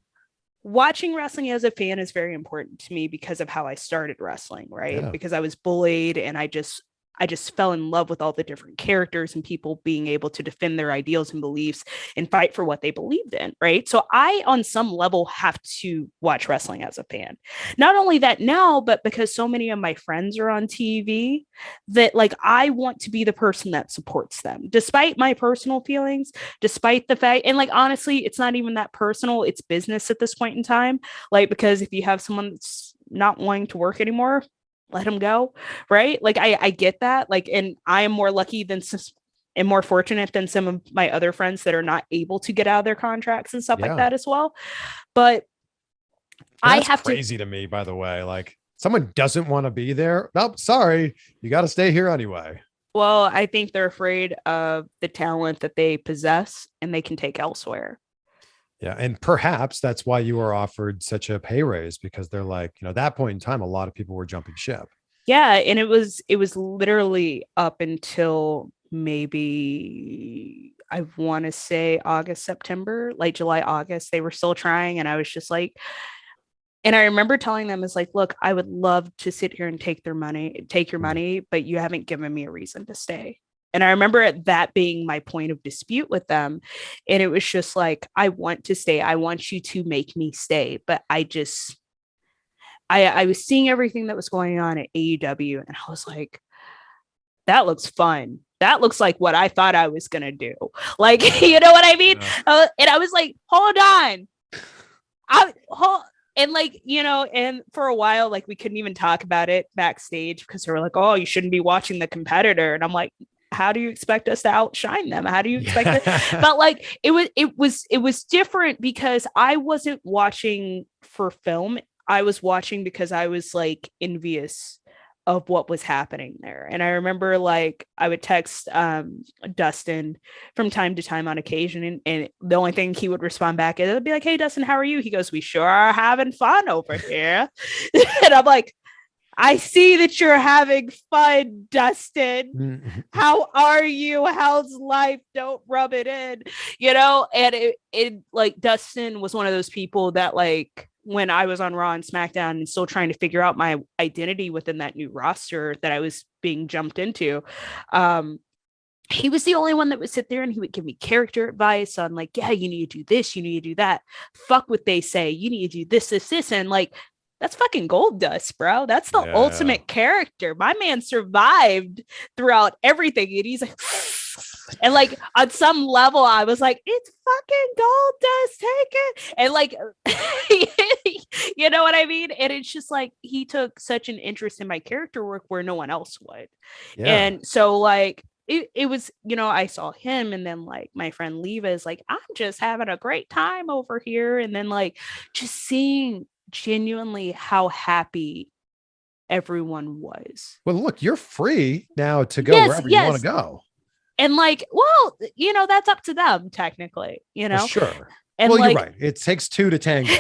Speaker 2: watching wrestling as a fan is very important to me because of how I started wrestling, right? Yeah. Because I was bullied and I just I just fell in love with all the different characters and people being able to defend their ideals and beliefs and fight for what they believed in, right? So I, on some level, have to watch wrestling as a fan. Not only that now, but because so many of my friends are on TV, that like I want to be the person that supports them, despite my personal feelings, despite the fact, and like honestly, it's not even that personal, it's business at this point in time. Like, because if you have someone that's not wanting to work anymore, let him go, right? Like I get that, like, and I am more lucky than and more fortunate than some of my other friends that are not able to get out of their contracts and stuff like that as well. But I have
Speaker 1: crazy to me, by the way. Like, someone doesn't want to be there. Nope, sorry, you got to stay here anyway.
Speaker 2: Well, I think they're afraid of the talent that they possess and they can take elsewhere.
Speaker 1: Yeah. And perhaps that's why you were offered such a pay raise, because they're like, at that point in time, a lot of people were jumping ship.
Speaker 2: Yeah. And it was literally up until maybe, I want to say August, September, like July, August, they were still trying. And I was just like, and I remember telling them, is like, look, I would love to sit here and take your money, but you haven't given me a reason to stay. And I remember that being my point of dispute with them. And it was just like, I want to stay. I want you to make me stay. But I was seeing everything that was going on at AEW. And I was like, that looks fun. That looks like what I thought I was going to do. Like, you know what I mean? Yeah. And I was like, hold on. And like, and for a while, like we couldn't even talk about it backstage because they were like, oh, you shouldn't be watching the competitor. And I'm like, how do you expect us to outshine them? How do you expect it? But like, it was different because I wasn't watching for film. I was watching because I was like envious of what was happening there. And I remember like I would text Dustin from time to time on occasion, and the only thing he would respond back is, I'd be like, hey Dustin, how are you? He goes, we sure are having fun over here. And I'm like, I see that you're having fun, Dustin. How are you? How's life? Don't rub it in, and it like Dustin was one of those people that like, when I was on Raw and SmackDown and still trying to figure out my identity within that new roster that I was being jumped into, he was the only one that would sit there and he would give me character advice on like, yeah, you need to do this, you need to do that. Fuck what they say. You need to do this. And like, that's fucking gold dust, bro. That's the ultimate character. My man survived throughout everything. And he's like, and like on some level, I was like, it's fucking gold dust, take it. And like, you know what I mean? And it's just like, he took such an interest in my character work where no one else would. Yeah. And so like, it was, I saw him, and then like my friend Leva is like, I'm just having a great time over here. And then like, just seeing genuinely how happy everyone was.
Speaker 1: Well, look, you're free now to go wherever you want to go.
Speaker 2: And like, well, that's up to them technically,
Speaker 1: Well, sure.
Speaker 2: And
Speaker 1: well,
Speaker 2: like,
Speaker 1: you're right. It takes two to tango.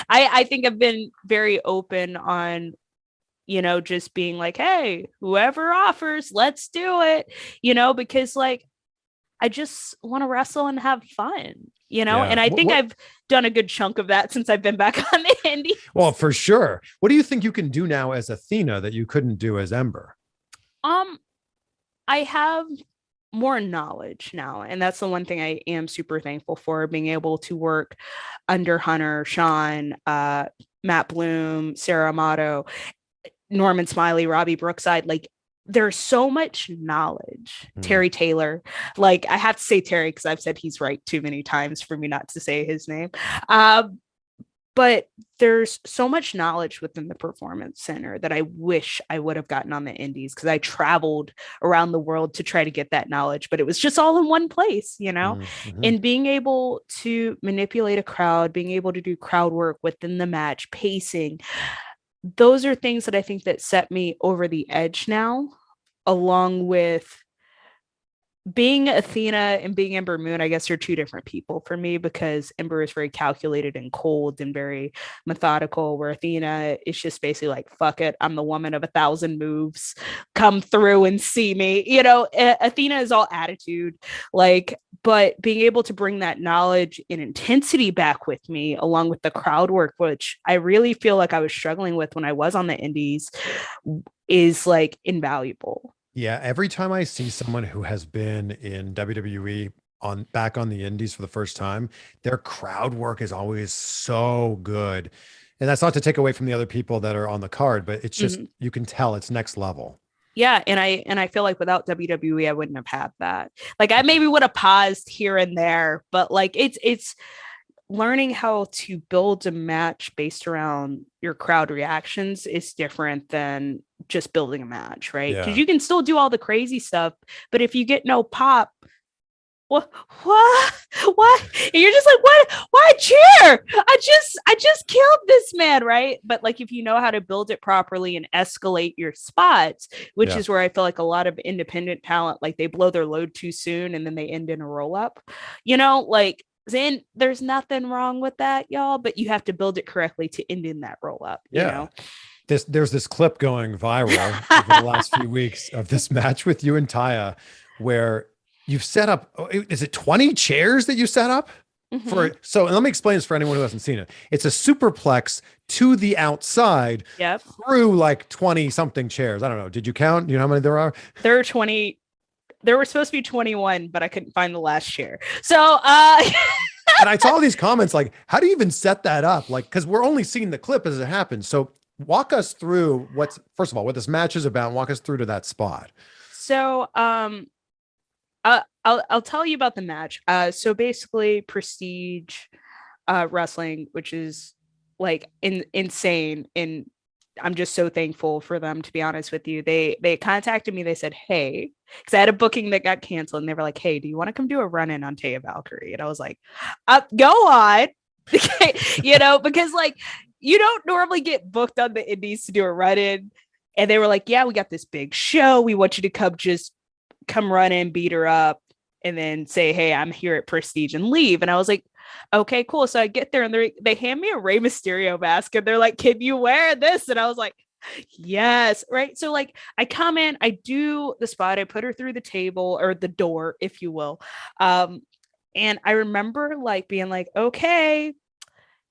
Speaker 2: I think I've been very open on, just being like, hey, whoever offers, let's do it, because like, I just want to wrestle and have fun, and I think I've done a good chunk of that since I've been back on the Indies.
Speaker 1: Well, for sure. What do you think you can do now as Athena that you couldn't do as Ember?
Speaker 2: I have more knowledge now, and that's the one thing I am super thankful for, being able to work under Hunter, Sean, Matt Bloom, Sarah Amato, Norman Smiley, Robbie Brookside. Like, there's so much knowledge. Terry Taylor, like, I have to say Terry because I've said he's right too many times for me not to say his name. But there's so much knowledge within the Performance Center that I wish I would have gotten on the Indies, because I traveled around the world to try to get that knowledge, but it was just all in one place, and being able to manipulate a crowd, being able to do crowd work within the match, pacing. Those are things that I think that set me over the edge now, along with being Athena and being Ember Moon, I guess are two different people for me, because Ember is very calculated and cold and very methodical, where Athena is just basically like, fuck it, I'm the woman of 1,000 moves, come through and see me. Athena is all attitude, like, but being able to bring that knowledge and intensity back with me, along with the crowd work, which I really feel like I was struggling with when I was on the indies, is like invaluable.
Speaker 1: Yeah, every time I see someone who has been in WWE back on the indies for the first time, their crowd work is always so good. And that's not to take away from the other people that are on the card, but it's just you can tell it's next level.
Speaker 2: Yeah, and I feel like without WWE, I wouldn't have had that. Like, I maybe would have paused here and there, but like it's learning how to build a match based around your crowd reactions is different than just building a match, right? Because
Speaker 1: Yeah.
Speaker 2: you can still do all the crazy stuff, but if you get no pop, what? And you're just like, what? Why cheer? I just killed this man, right? But like, if you know how to build it properly and escalate your spots, which
Speaker 1: Yeah.
Speaker 2: is where I feel like a lot of independent talent, like, they blow their load too soon and then they end in a roll up, like. Then there's nothing wrong with that, y'all, but you have to build it correctly to end in that roll up.
Speaker 1: Yeah. There's this clip going viral over the last few weeks of this match with you and Taya, where you've set up, is it 20 chairs that you set up? So and let me explain this for anyone who hasn't seen it. It's a superplex to the outside through like 20 something chairs. I don't know. Did you count? Do you know how many there are?
Speaker 2: There are 20. There were supposed to be 21, but I couldn't find the last chair. So,
Speaker 1: and I saw these comments like, how do you even set that up? Like, because we're only seeing the clip as it happens. So walk us through first of all, what this match is about, and walk us through to that spot.
Speaker 2: So, I'll tell you about the match. So basically, Prestige Wrestling, which is like insane, and I'm just so thankful for them, to be honest with you. They contacted me. They said, hey, because I had a booking that got canceled, and they were like, hey, do you want to come do a run-in on Taya Valkyrie? And I was like, go on. Because like, you don't normally get booked on the indies to do a run-in. And they were like, yeah, we got this big show. We want you to come run in, beat her up, and then say, hey, I'm here at Prestige, and leave. And I was like, okay, cool. So I get there, and they hand me a Rey Mysterio mask, and they're like, can you wear this? And I was like, yes. Right. So like, I come in, I do the spot, I put her through the table, or the door, if you will. And I remember like being like, okay,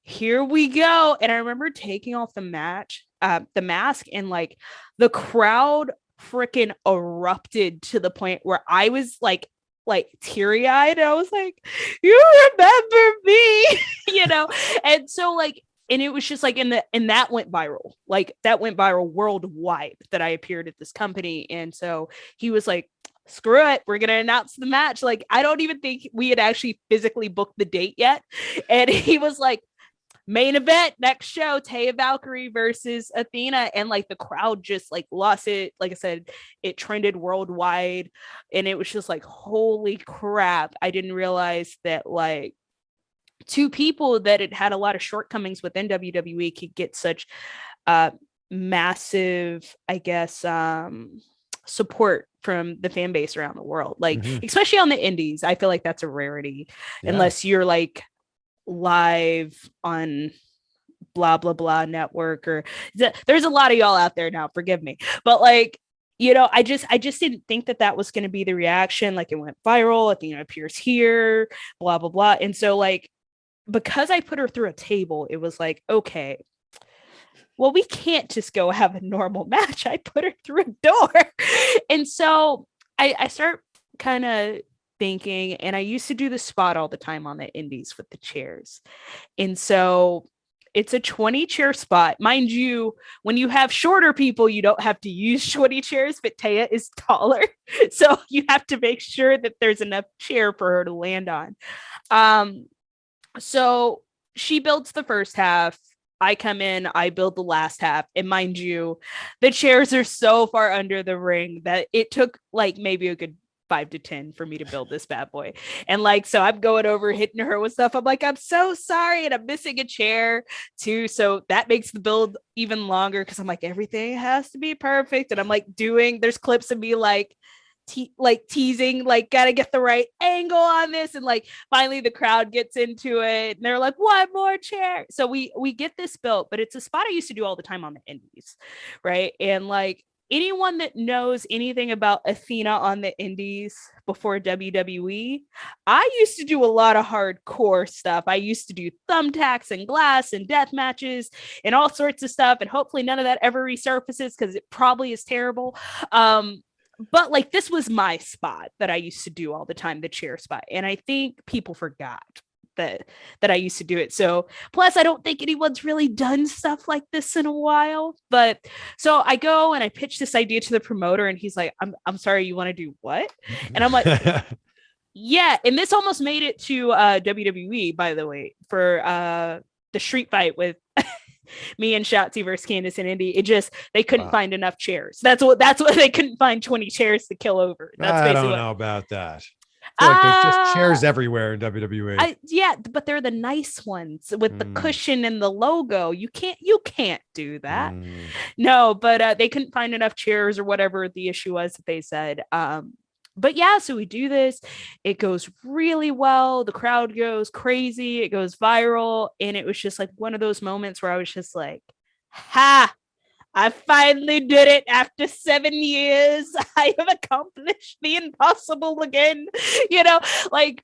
Speaker 2: here we go. And I remember taking off the mask, and like the crowd freaking erupted to the point where I was like teary-eyed. I was like, you remember me, and so like, and it was just like, and that went viral. Like, that went viral worldwide, that I appeared at this company. And so he was like, screw it, we're gonna announce the match. Like, I don't even think we had actually physically booked the date yet, and he was like, main event next show, Taya Valkyrie versus Athena. And like, the crowd just like lost it. Like I said, it trended worldwide, and it was just like, holy crap, I didn't realize that like two people that had a lot of shortcomings within WWE could get such massive, I guess, support from the fan base around the world. Like, especially on the indies, I feel like that's a rarity, unless you're like live on blah blah blah network, or there's a lot of y'all out there now, forgive me, but like, I just didn't think that was going to be the reaction. Like, it went viral, Athena appears here, blah blah blah. And so like, because I put her through a table, it was like, okay, well, we can't just go have a normal match. I put her through a door. And so I start kind of thinking, and I used to do the spot all the time on the indies with the chairs. And so it's a 20 chair spot. Mind you, when you have shorter people, you don't have to use 20 chairs, but Taya is taller. So you have to make sure that there's enough chair for her to land on. So she builds the first half. I come in, I build the last half. And mind you, the chairs are so far under the ring that it took like maybe a good 5 to 10 for me to build this bad boy. And like, so I'm going over hitting her with stuff. I'm like, I'm so sorry. And I'm missing a chair too. So that makes the build even longer, because I'm like, everything has to be perfect. And I'm like there's clips of me like teasing, like, gotta get the right angle on this, and like finally the crowd gets into it and they're like, one more chair. So we get this built, but it's a spot I used to do all the time on the indies, right? And like anyone that knows anything about Athena on the indies before WWE, I used to do a lot of hardcore stuff. I used to do thumbtacks and glass and death matches and all sorts of stuff, and hopefully none of that ever resurfaces because it probably is terrible. But like this was my spot that I used to do all the time, the chair spot. And I think people forgot that I used to do it. So plus I don't think anyone's really done stuff like this in a while. But so I go and I pitch this idea to the promoter and he's like, I'm sorry, you want to do what? And I'm like, yeah. And this almost made it to WWE, by the way, for the street fight with me and Shotzi versus Candice and Indy. It just, they couldn't find enough chairs. That's what they couldn't find 20 chairs to kill over. That's
Speaker 1: I don't know about that. I feel like there's just chairs everywhere in WWE.
Speaker 2: Yeah, but they're the nice ones with the cushion and the logo. You can't do that. No, but they couldn't find enough chairs or whatever the issue was that they said. But yeah, so we do this. It goes really well. The crowd goes crazy. It goes viral. And it was just like one of those moments where I was just like, ha, I finally did it after 7 years. I have accomplished the impossible again. You know, like,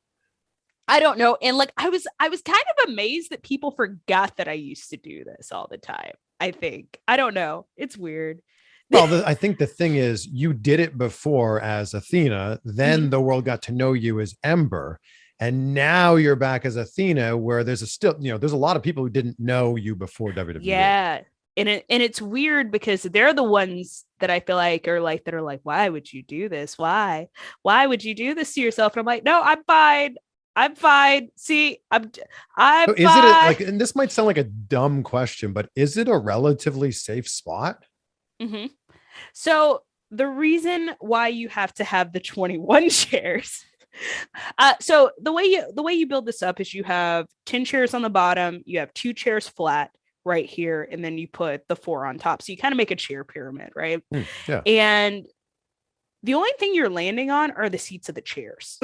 Speaker 2: I don't know. And like, I was kind of amazed that people forgot that I used to do this all the time. I think, I don't know. It's weird.
Speaker 1: Well, I think the thing is, you did it before as Athena, then the world got to know you as Ember, and now you're back as Athena, where there's a lot of people who didn't know you before WWE.
Speaker 2: Yeah, and it's weird because they're the ones that I feel like are like why would you do this? Why would you do this to yourself? And I'm like, no, I'm fine. See, I'm
Speaker 1: so
Speaker 2: fine.
Speaker 1: Is it like, and this might sound like a dumb question, but is it a relatively safe spot?
Speaker 2: Mm-hmm. So the reason why you have to have the 21 chairs, so the way you build this up is you have 10 chairs on the bottom, you have 2 chairs flat right here, and then you put the 4 on top. So you kind of make a chair pyramid, right?
Speaker 1: Yeah. And
Speaker 2: the only thing you're landing on are the seats of the chairs.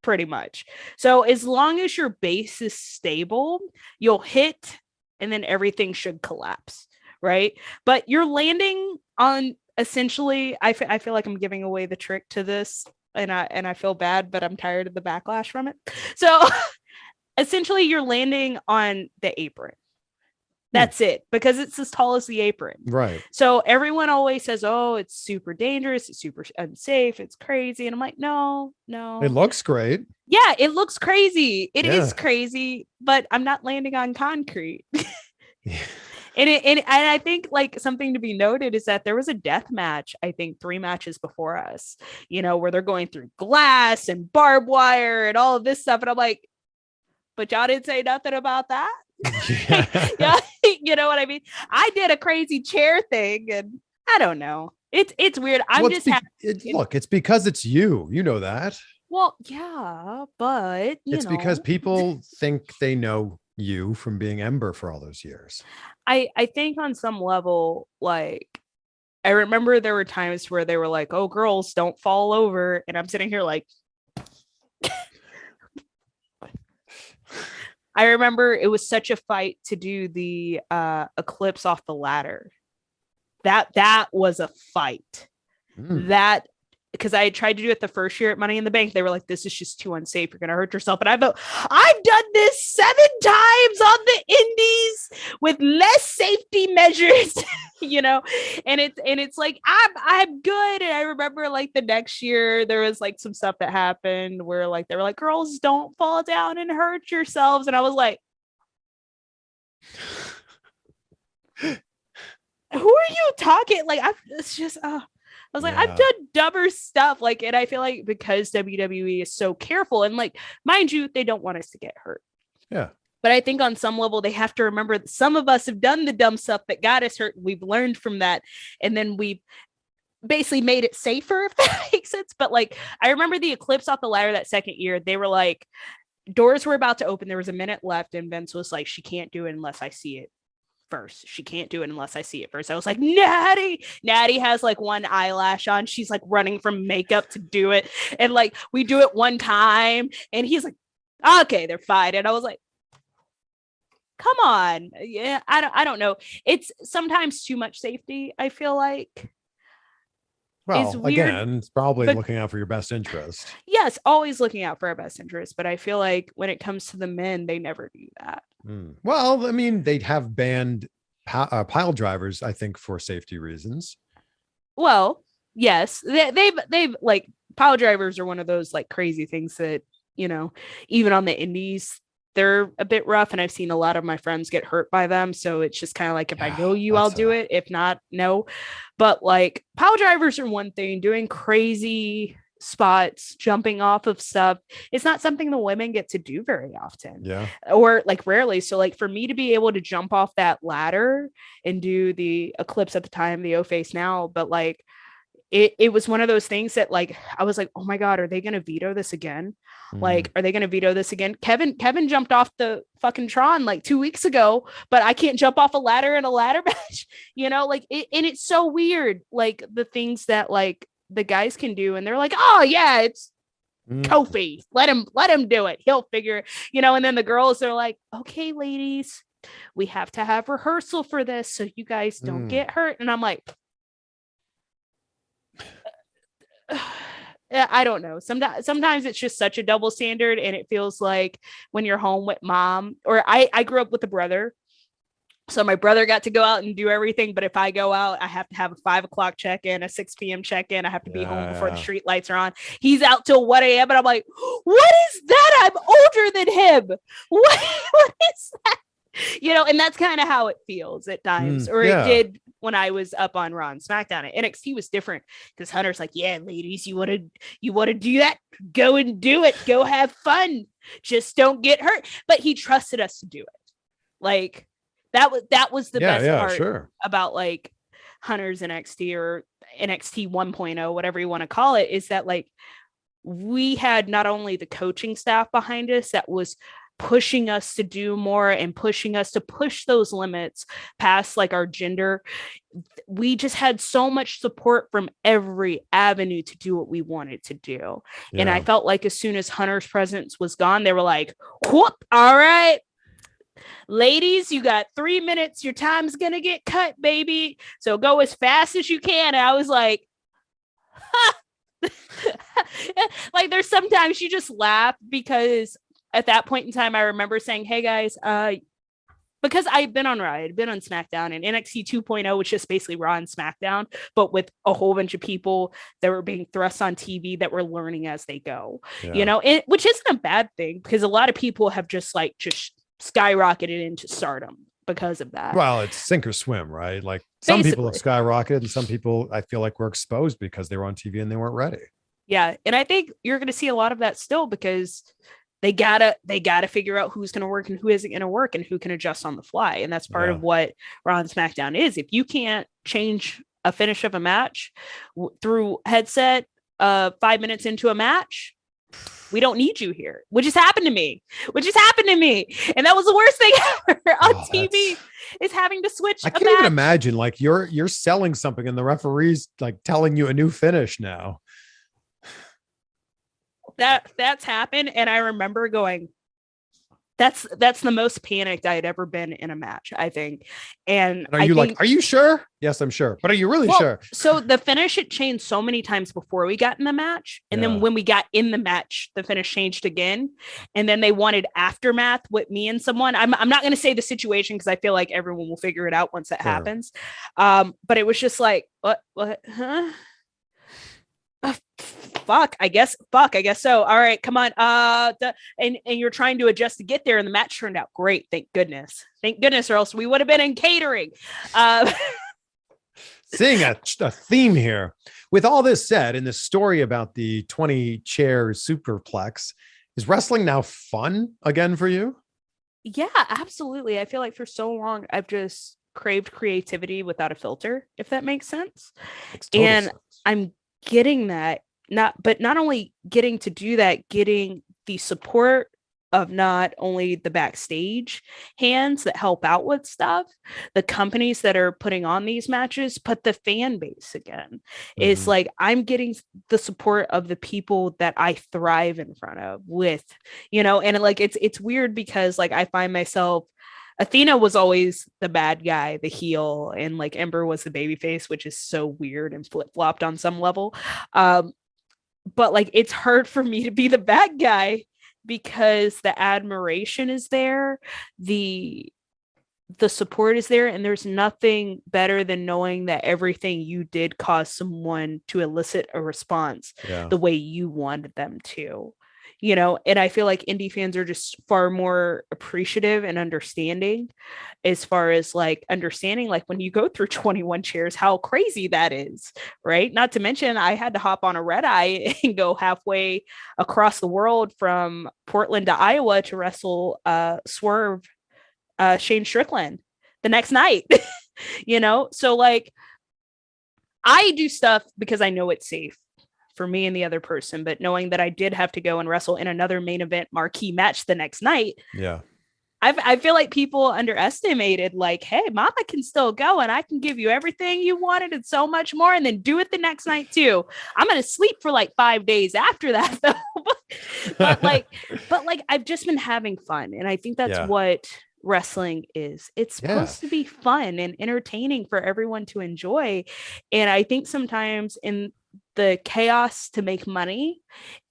Speaker 2: Pretty much. So as long as your base is stable, you'll hit and then everything should collapse. Right. But you're landing on essentially, I feel like I'm giving away the trick to this and I feel bad, but I'm tired of the backlash from it. So essentially you're landing on the apron. That's it, because it's as tall as the apron.
Speaker 1: Right.
Speaker 2: So everyone always says, oh, it's super dangerous. It's super unsafe. It's crazy. And I'm like, no.
Speaker 1: It looks great.
Speaker 2: Yeah, it looks crazy. It is crazy, but I'm not landing on concrete. And I think like something to be noted is that there was a death match, I think 3 matches before us, where they're going through glass and barbed wire and all of this stuff. And I'm like, but y'all didn't say nothing about that. Yeah. You know what I mean? I did a crazy chair thing and I don't know. It's weird.
Speaker 1: It's because it's you. You know that.
Speaker 2: Well, yeah, but
Speaker 1: it's because people think they know you from being Ember for all those years.
Speaker 2: I think on some level, like, I remember there were times where they were like, oh, girls, don't fall over. And I'm sitting here like, I remember it was such a fight to do the eclipse off the ladder. That was a fight. That, because I had tried to do it the first year at Money in the Bank. They were like, this is just too unsafe. You're going to hurt yourself. And I've done this 7 times on the indies with less safety measures, and it's like, I'm good. And I remember like the next year there was like some stuff that happened where like, they were like, girls, don't fall down and hurt yourselves. And I was like, who are you talking? Like, I was like, I've done dumber stuff. Like, and I feel like because WWE is so careful and like, mind you, they don't want us to get hurt.
Speaker 1: Yeah.
Speaker 2: But I think on some level, they have to remember that some of us have done the dumb stuff that got us hurt. We've learned from that. And then we've basically made it safer, if that makes sense. But like, I remember the eclipse off the ladder that second year, they were like, doors were about to open. There was a minute left. And Vince was like, she can't do it unless I see it first. She can't do it unless I see it first. I was like, Natty has like one eyelash on. She's like running from makeup to do it. And like, we do it one time and he's like, okay, they're fine. And I was like, come on. Yeah. I don't know. It's sometimes too much safety. I feel like.
Speaker 1: Well, again, it's probably looking out for your best interest.
Speaker 2: Yes, always looking out for our best interest. But I feel like when it comes to the men, they never do that.
Speaker 1: Well, I mean, they have banned pile drivers, I think, for safety reasons.
Speaker 2: Well, yes, they've like pile drivers are one of those like crazy things that, you know, even on the indies, they're a bit rough. And I've seen a lot of my friends get hurt by them. So it's just kind of like, if I know you, I'll do it. If not, no. But like pile drivers are one thing, doing crazy spots, jumping off of stuff. It's not something the women get to do very often.
Speaker 1: Yeah.
Speaker 2: Or like rarely. So like for me to be able to jump off that ladder and do the Eclipse at the time, the O face now, but like it was one of those things that like I was like, oh my God, are they gonna veto this again? Like, are they gonna veto this again? Kevin jumped off the fucking Tron like 2 weeks ago, but I can't jump off a ladder in a ladder match, you know, like and it's so weird, like the things that like the guys can do, and they're like, oh yeah, it's Kofi, let him do it, he'll figure, you know, and then the girls are like, okay, ladies, we have to have rehearsal for this so you guys don't get hurt. And I'm like, I don't know. Sometimes it's just such a double standard, and it feels like when you're home with mom, or I grew up with a brother. So my brother got to go out and do everything. But if I go out, I have to have a 5 o'clock check-in, a 6 p.m. check-in. I have to be home before the street lights are on. He's out till 1 a.m. And I'm like, what is that? I'm older than him. What is that? You know, and that's kind of how it feels at times, or it did when I was up on Raw and SmackDown. At NXT was different because Hunter's like, yeah, ladies, you want to do that? Go and do it. Go have fun. Just don't get hurt. But he trusted us to do it. Like that was the best part about like Hunter's NXT or NXT 1.0, whatever you want to call it, is that like we had not only the coaching staff behind us that was pushing us to do more and pushing us to push those limits past like our gender. We just had so much support from every avenue to do what we wanted to do. Yeah. And I felt like as soon as Hunter's presence was gone, they were like, whoop, all right, ladies, you got 3 minutes. Your time's going to get cut, baby. So go as fast as you can. And I was like, like there's sometimes you just laugh because at that point in time, I remember saying, hey guys, because I've been on Raw, I'd been on SmackDown, and NXT 2.0 was just basically Raw and SmackDown, but with a whole bunch of people that were being thrust on TV that were learning as they go, you know, which isn't a bad thing because a lot of people have just skyrocketed into stardom because of that.
Speaker 1: Well, it's sink or swim, right? Like some people have skyrocketed and some people I feel like were exposed because they were on TV and they weren't ready. Yeah.
Speaker 2: And I think you're going to see a lot of that still because they gotta figure out who's going to work and who isn't going to work and who can adjust on the fly. And that's part of what Raw and SmackDown is. If you can't change a finish of a match through headset 5 minutes into a match, we don't need you here, which has happened to me. And that was the worst thing ever on TV is having to switch.
Speaker 1: I can't even imagine like you're selling something and the referee's like telling you a new finish now.
Speaker 2: That's happened, and I remember going, that's the most panicked I had ever been in a match, I think. And
Speaker 1: are you sure? Yes, I'm sure. But are you really sure?
Speaker 2: So the finish had changed so many times before we got in the match. And then when we got in the match, the finish changed again. And then they wanted aftermath with me and someone. I'm not going to say the situation because I feel like everyone will figure it out once that happens. But it was just like, what, huh? Fuck, I guess so. All right, come on. And you're trying to adjust to get there, and the match turned out great. Thank goodness, or else we would have been in catering.
Speaker 1: Seeing a theme here. With all this said, in this story about the 20-chair superplex, is wrestling now fun again for you?
Speaker 2: Yeah, absolutely. I feel like for so long I've just craved creativity without a filter, if that makes sense. And I'm getting that, not only getting to do that, getting the support of not only the backstage hands that help out with stuff, the companies that are putting on these matches, but the fan base again. It's like I'm getting the support of the people that I thrive in front of with, and like it's weird because like I find myself, Athena was always the bad guy, the heel, and like Ember was the baby face, which is so weird and flip-flopped on some level. But like it's hard for me to be the bad guy because the admiration is there, the support is there, and there's nothing better than knowing that everything you did caused someone to elicit a response the way you wanted them to. And I feel like indie fans are just far more appreciative and understanding as far as like understanding, like when you go through 21 chairs, how crazy that is, right? Not to mention I had to hop on a red eye and go halfway across the world from Portland to Iowa to wrestle Swerve Shane Strickland the next night. So like I do stuff because I know it's safe for me and the other person, but knowing that I did have to go and wrestle in another main event marquee match the next night. I feel like people underestimated, like, hey, mama can still go and I can give you everything you wanted and so much more, and then do it the next night too. I'm going to sleep for like 5 days after that though. but like I've just been having fun. And I think that's what wrestling is. It's supposed to be fun and entertaining for everyone to enjoy. And I think sometimes in the chaos to make money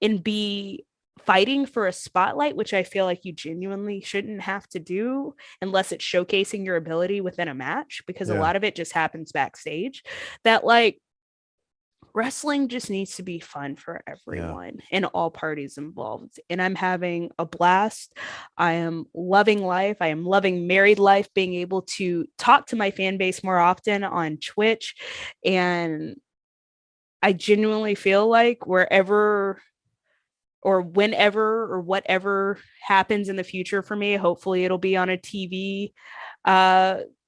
Speaker 2: and be fighting for a spotlight, which I feel like you genuinely shouldn't have to do unless it's showcasing your ability within a match, because a lot of it just happens backstage, that like wrestling just needs to be fun for everyone and all parties involved. And I'm having a blast. I am loving life. I am loving married life, being able to talk to my fan base more often on Twitch. And I genuinely feel like wherever or whenever or whatever happens in the future for me, hopefully it'll be on a TV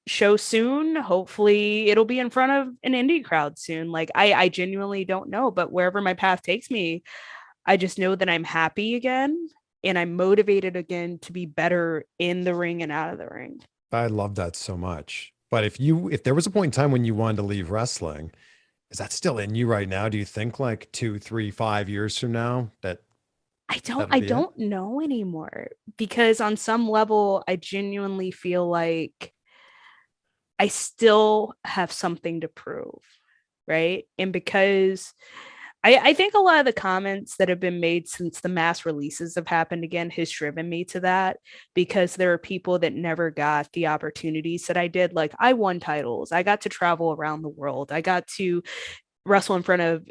Speaker 2: show soon. Hopefully it'll be in front of an indie crowd soon. Like I genuinely don't know, but wherever my path takes me, I just know that I'm happy again and I'm motivated again to be better in the ring and out of the ring.
Speaker 1: I love that so much. But if there was a point in time when you wanted to leave wrestling, is that still in you right now? Do you think like 2, 3, 5 years from now that
Speaker 2: I don't know anymore, because on some level I genuinely feel like I still have something to prove, right? And because I think a lot of the comments that have been made since the mass releases have happened again has driven me to that, because there are people that never got the opportunities that I did. Like I won titles, I got to travel around the world, I got to wrestle in front of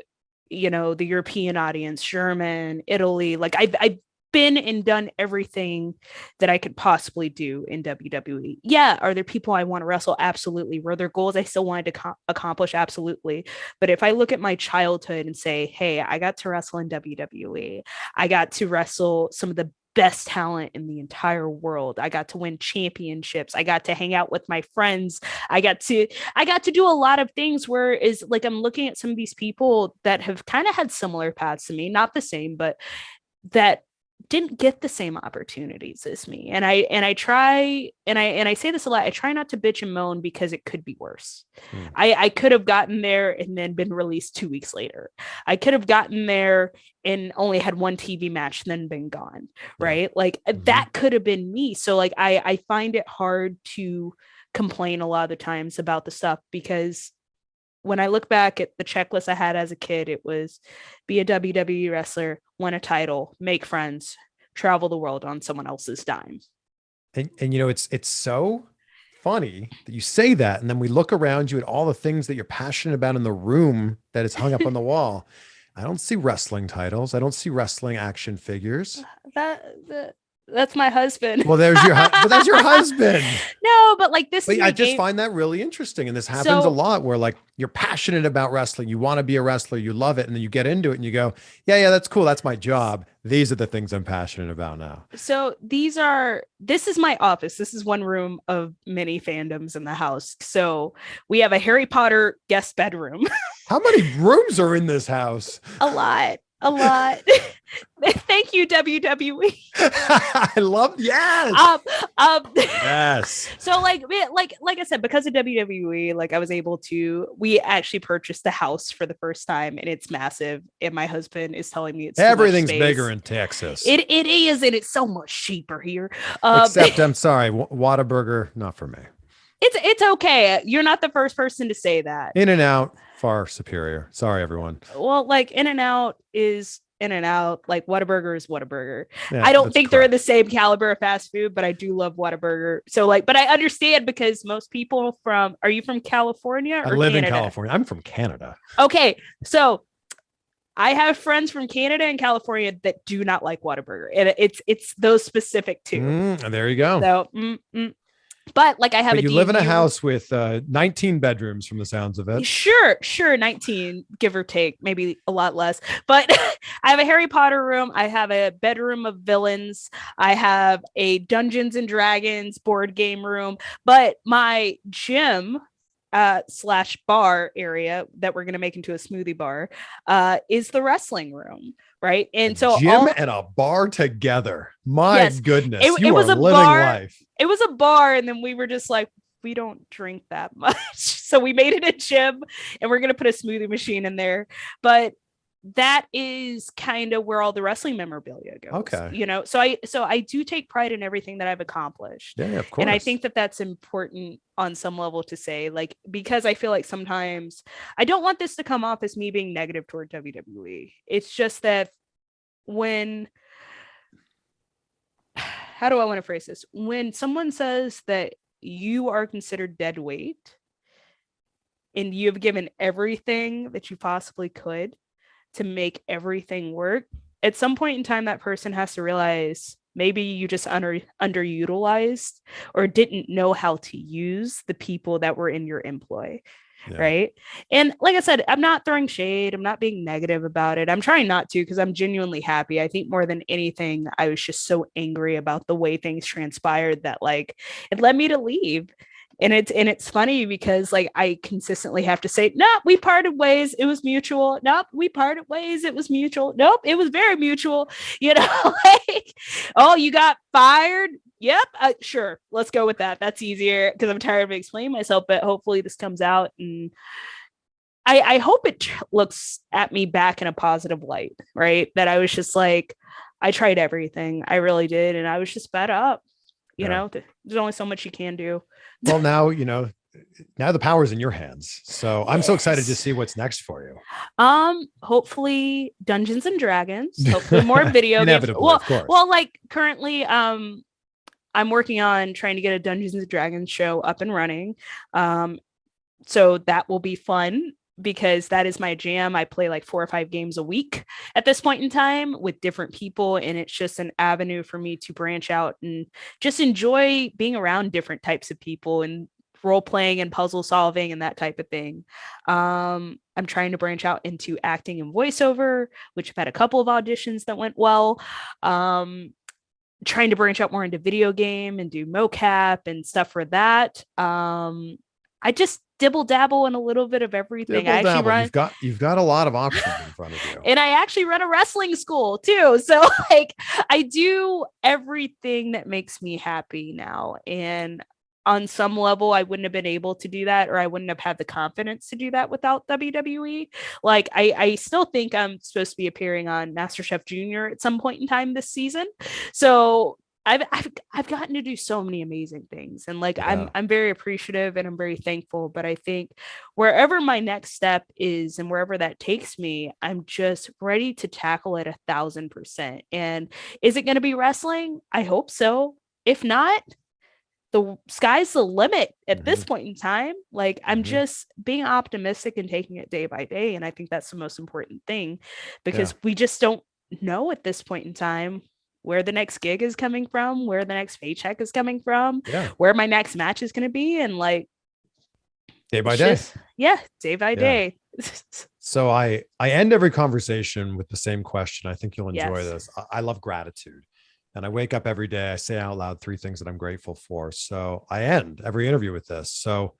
Speaker 2: the European audience, German, Italy. Like I've been and done everything that I could possibly do in WWE. Yeah. Are there people I want to wrestle? Absolutely. Were there goals I still wanted to accomplish? Absolutely. But if I look at my childhood and say, hey, I got to wrestle in WWE, I got to wrestle some of the best talent in the entire world, I got to win championships, I got to hang out with my friends, I got to do a lot of things, where is like I'm looking at some of these people that have kind of had similar paths to me, not the same, but that didn't get the same opportunities as me. And I try, and I say this a lot, I try not to bitch and moan, because it could be worse. I could have gotten there and then been released 2 weeks later. I could have gotten there and only had one TV match and then been gone, right? Like that could have been me. So like I find it hard to complain a lot of the times about the stuff, because when I look back at the checklist I had as a kid, it was be a WWE wrestler, win a title, make friends, travel the world on someone else's dime.
Speaker 1: And it's so funny that you say that, and then we look around you at all the things that you're passionate about in the room that is hung up on the wall. I don't see wrestling titles. I don't see wrestling action figures.
Speaker 2: That's my husband.
Speaker 1: Well, that's your husband.
Speaker 2: No, but like this.
Speaker 1: I just find that really interesting, and this happens a lot, where like you're passionate about wrestling, you want to be a wrestler, you love it, and then you get into it and you go, yeah, that's cool, that's my job. These are the things I'm passionate about now. So
Speaker 2: this is my office. This is one room of many fandoms in the house. So we have a Harry Potter guest bedroom.
Speaker 1: How many rooms are in this house?
Speaker 2: A lot. Thank you, WWE.
Speaker 1: I love, yes. Yes.
Speaker 2: So like I said, because of WWE, like I was able to, we actually purchased the house for the first time, and it's massive. And my husband is telling me it's
Speaker 1: everything's bigger in Texas.
Speaker 2: It is, and it's so much cheaper here.
Speaker 1: Except, I'm sorry, Whataburger, not for me.
Speaker 2: It's okay. You're not the first person to say that.
Speaker 1: In-N-Out, far superior. Sorry, everyone.
Speaker 2: Well, like In-N-Out is In-N-Out, like Whataburger is Whataburger.
Speaker 1: Yeah,
Speaker 2: I don't think they're in the same caliber of fast food, but I do love Whataburger. So like, but I understand because most people are you from California or
Speaker 1: I live
Speaker 2: Canada?
Speaker 1: in California. I'm from Canada.
Speaker 2: Okay. So I have friends from Canada and California that do not like Whataburger. And it's those specific two.
Speaker 1: There you go.
Speaker 2: So, but like I have
Speaker 1: you live in a house with 19 bedrooms from the sounds of it.
Speaker 2: Sure. 19, give or take, maybe a lot less. But I have a Harry Potter room. I have a bedroom of villains. I have a Dungeons and Dragons board game room. But my gym slash bar area that we're going to make into a smoothie bar is the wrestling room. Right. And so
Speaker 1: gym and a bar together. My goodness.
Speaker 2: It was a
Speaker 1: living
Speaker 2: bar.
Speaker 1: Life.
Speaker 2: It was a bar. And then we were just like, we don't drink that much. So we made it a gym, and we're going to put a smoothie machine in there. But that is kind of where all the wrestling memorabilia goes.
Speaker 1: Okay.
Speaker 2: You know, so I do take pride in everything that I've accomplished.
Speaker 1: Yeah, of course.
Speaker 2: And I think that that's important on some level to say, like, because I feel like sometimes I don't want this to come off as me being negative toward WWE. It's just that how do I want to phrase this? When someone says that you are considered dead weight and you have given everything that you possibly could to make everything work, at some point in time, that person has to realize maybe you just underutilized or didn't know how to use the people that were in your employ. Yeah. Right. And like I said, I'm not throwing shade. I'm not being negative about it. I'm trying not to, because I'm genuinely happy. I think more than anything, I was just so angry about the way things transpired that like it led me to leave. And it's funny because like I consistently have to say, nope, we parted ways. It was mutual. Nope, we parted ways. It was mutual. Nope, it was very mutual. You know, like, oh, you got fired. Yep, sure. Let's go with that. That's easier because I'm tired of explaining myself. But hopefully this comes out, and I hope it looks at me back in a positive light. Right, that I was just like, I tried everything. I really did, and I was just fed up. You know, there's only so much you can do.
Speaker 1: Well, now, now the power's in your hands. So I'm so excited to see what's next for you.
Speaker 2: Hopefully Dungeons and Dragons, hopefully more video games. Well, like currently, I'm working on trying to get a Dungeons and Dragons show up and running. So that will be fun, because that is my jam. I play like 4 or 5 games a week at this point in time with different people. And it's just an avenue for me to branch out and just enjoy being around different types of people and role playing and puzzle solving and that type of thing. I'm trying to branch out into acting and voiceover, which I've had a couple of auditions that went well. Trying to branch out more into video game and do mocap and stuff for that. I just dibble dabble in a little bit of everything. I actually run.
Speaker 1: You've got a lot of options in front of you.
Speaker 2: And I actually run a wrestling school too. So like I do everything that makes me happy now. And on some level, I wouldn't have been able to do that, or I wouldn't have had the confidence to do that without WWE. Like I still think I'm supposed to be appearing on MasterChef Junior at some point in time this season. So I've gotten to do so many amazing things, and like I'm very appreciative and I'm very thankful. But I think wherever my next step is and wherever that takes me, I'm just ready to tackle it 1,000%. And is it going to be wrestling? I hope so. If not, the sky's the limit at this point in time. Like I'm just being optimistic and taking it day by day, and I think that's the most important thing, because we just don't know at this point in time where the next gig is coming from, where the next paycheck is coming from, where my next match is going to be. And like
Speaker 1: day by day.
Speaker 2: Day by day.
Speaker 1: So I end every conversation with the same question. I think you'll enjoy this. I love gratitude. And I wake up every day, I say out loud 3 things that I'm grateful for. So I end every interview with this. So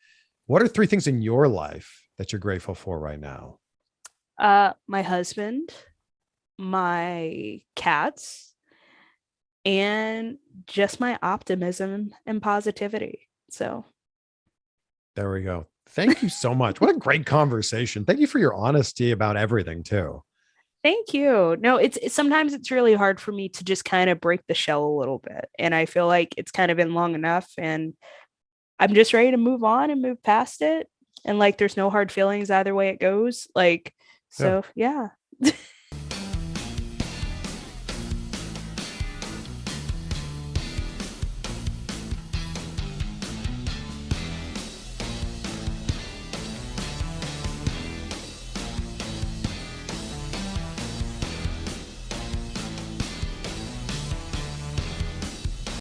Speaker 1: what are 3 things in your life that you're grateful for right now?
Speaker 2: My husband, my cats, and just my optimism and positivity. So
Speaker 1: There we go. Thank you so much. What a great conversation. Thank you for your honesty about everything too.
Speaker 2: thank you. No, sometimes it's really hard for me to just kind of break the shell a little bit. And I feel like it's kind of been long enough, and I'm just ready to move on and move past it. And like there's no hard feelings either way it goes. Like,
Speaker 1: Yeah.
Speaker 2: so yeah.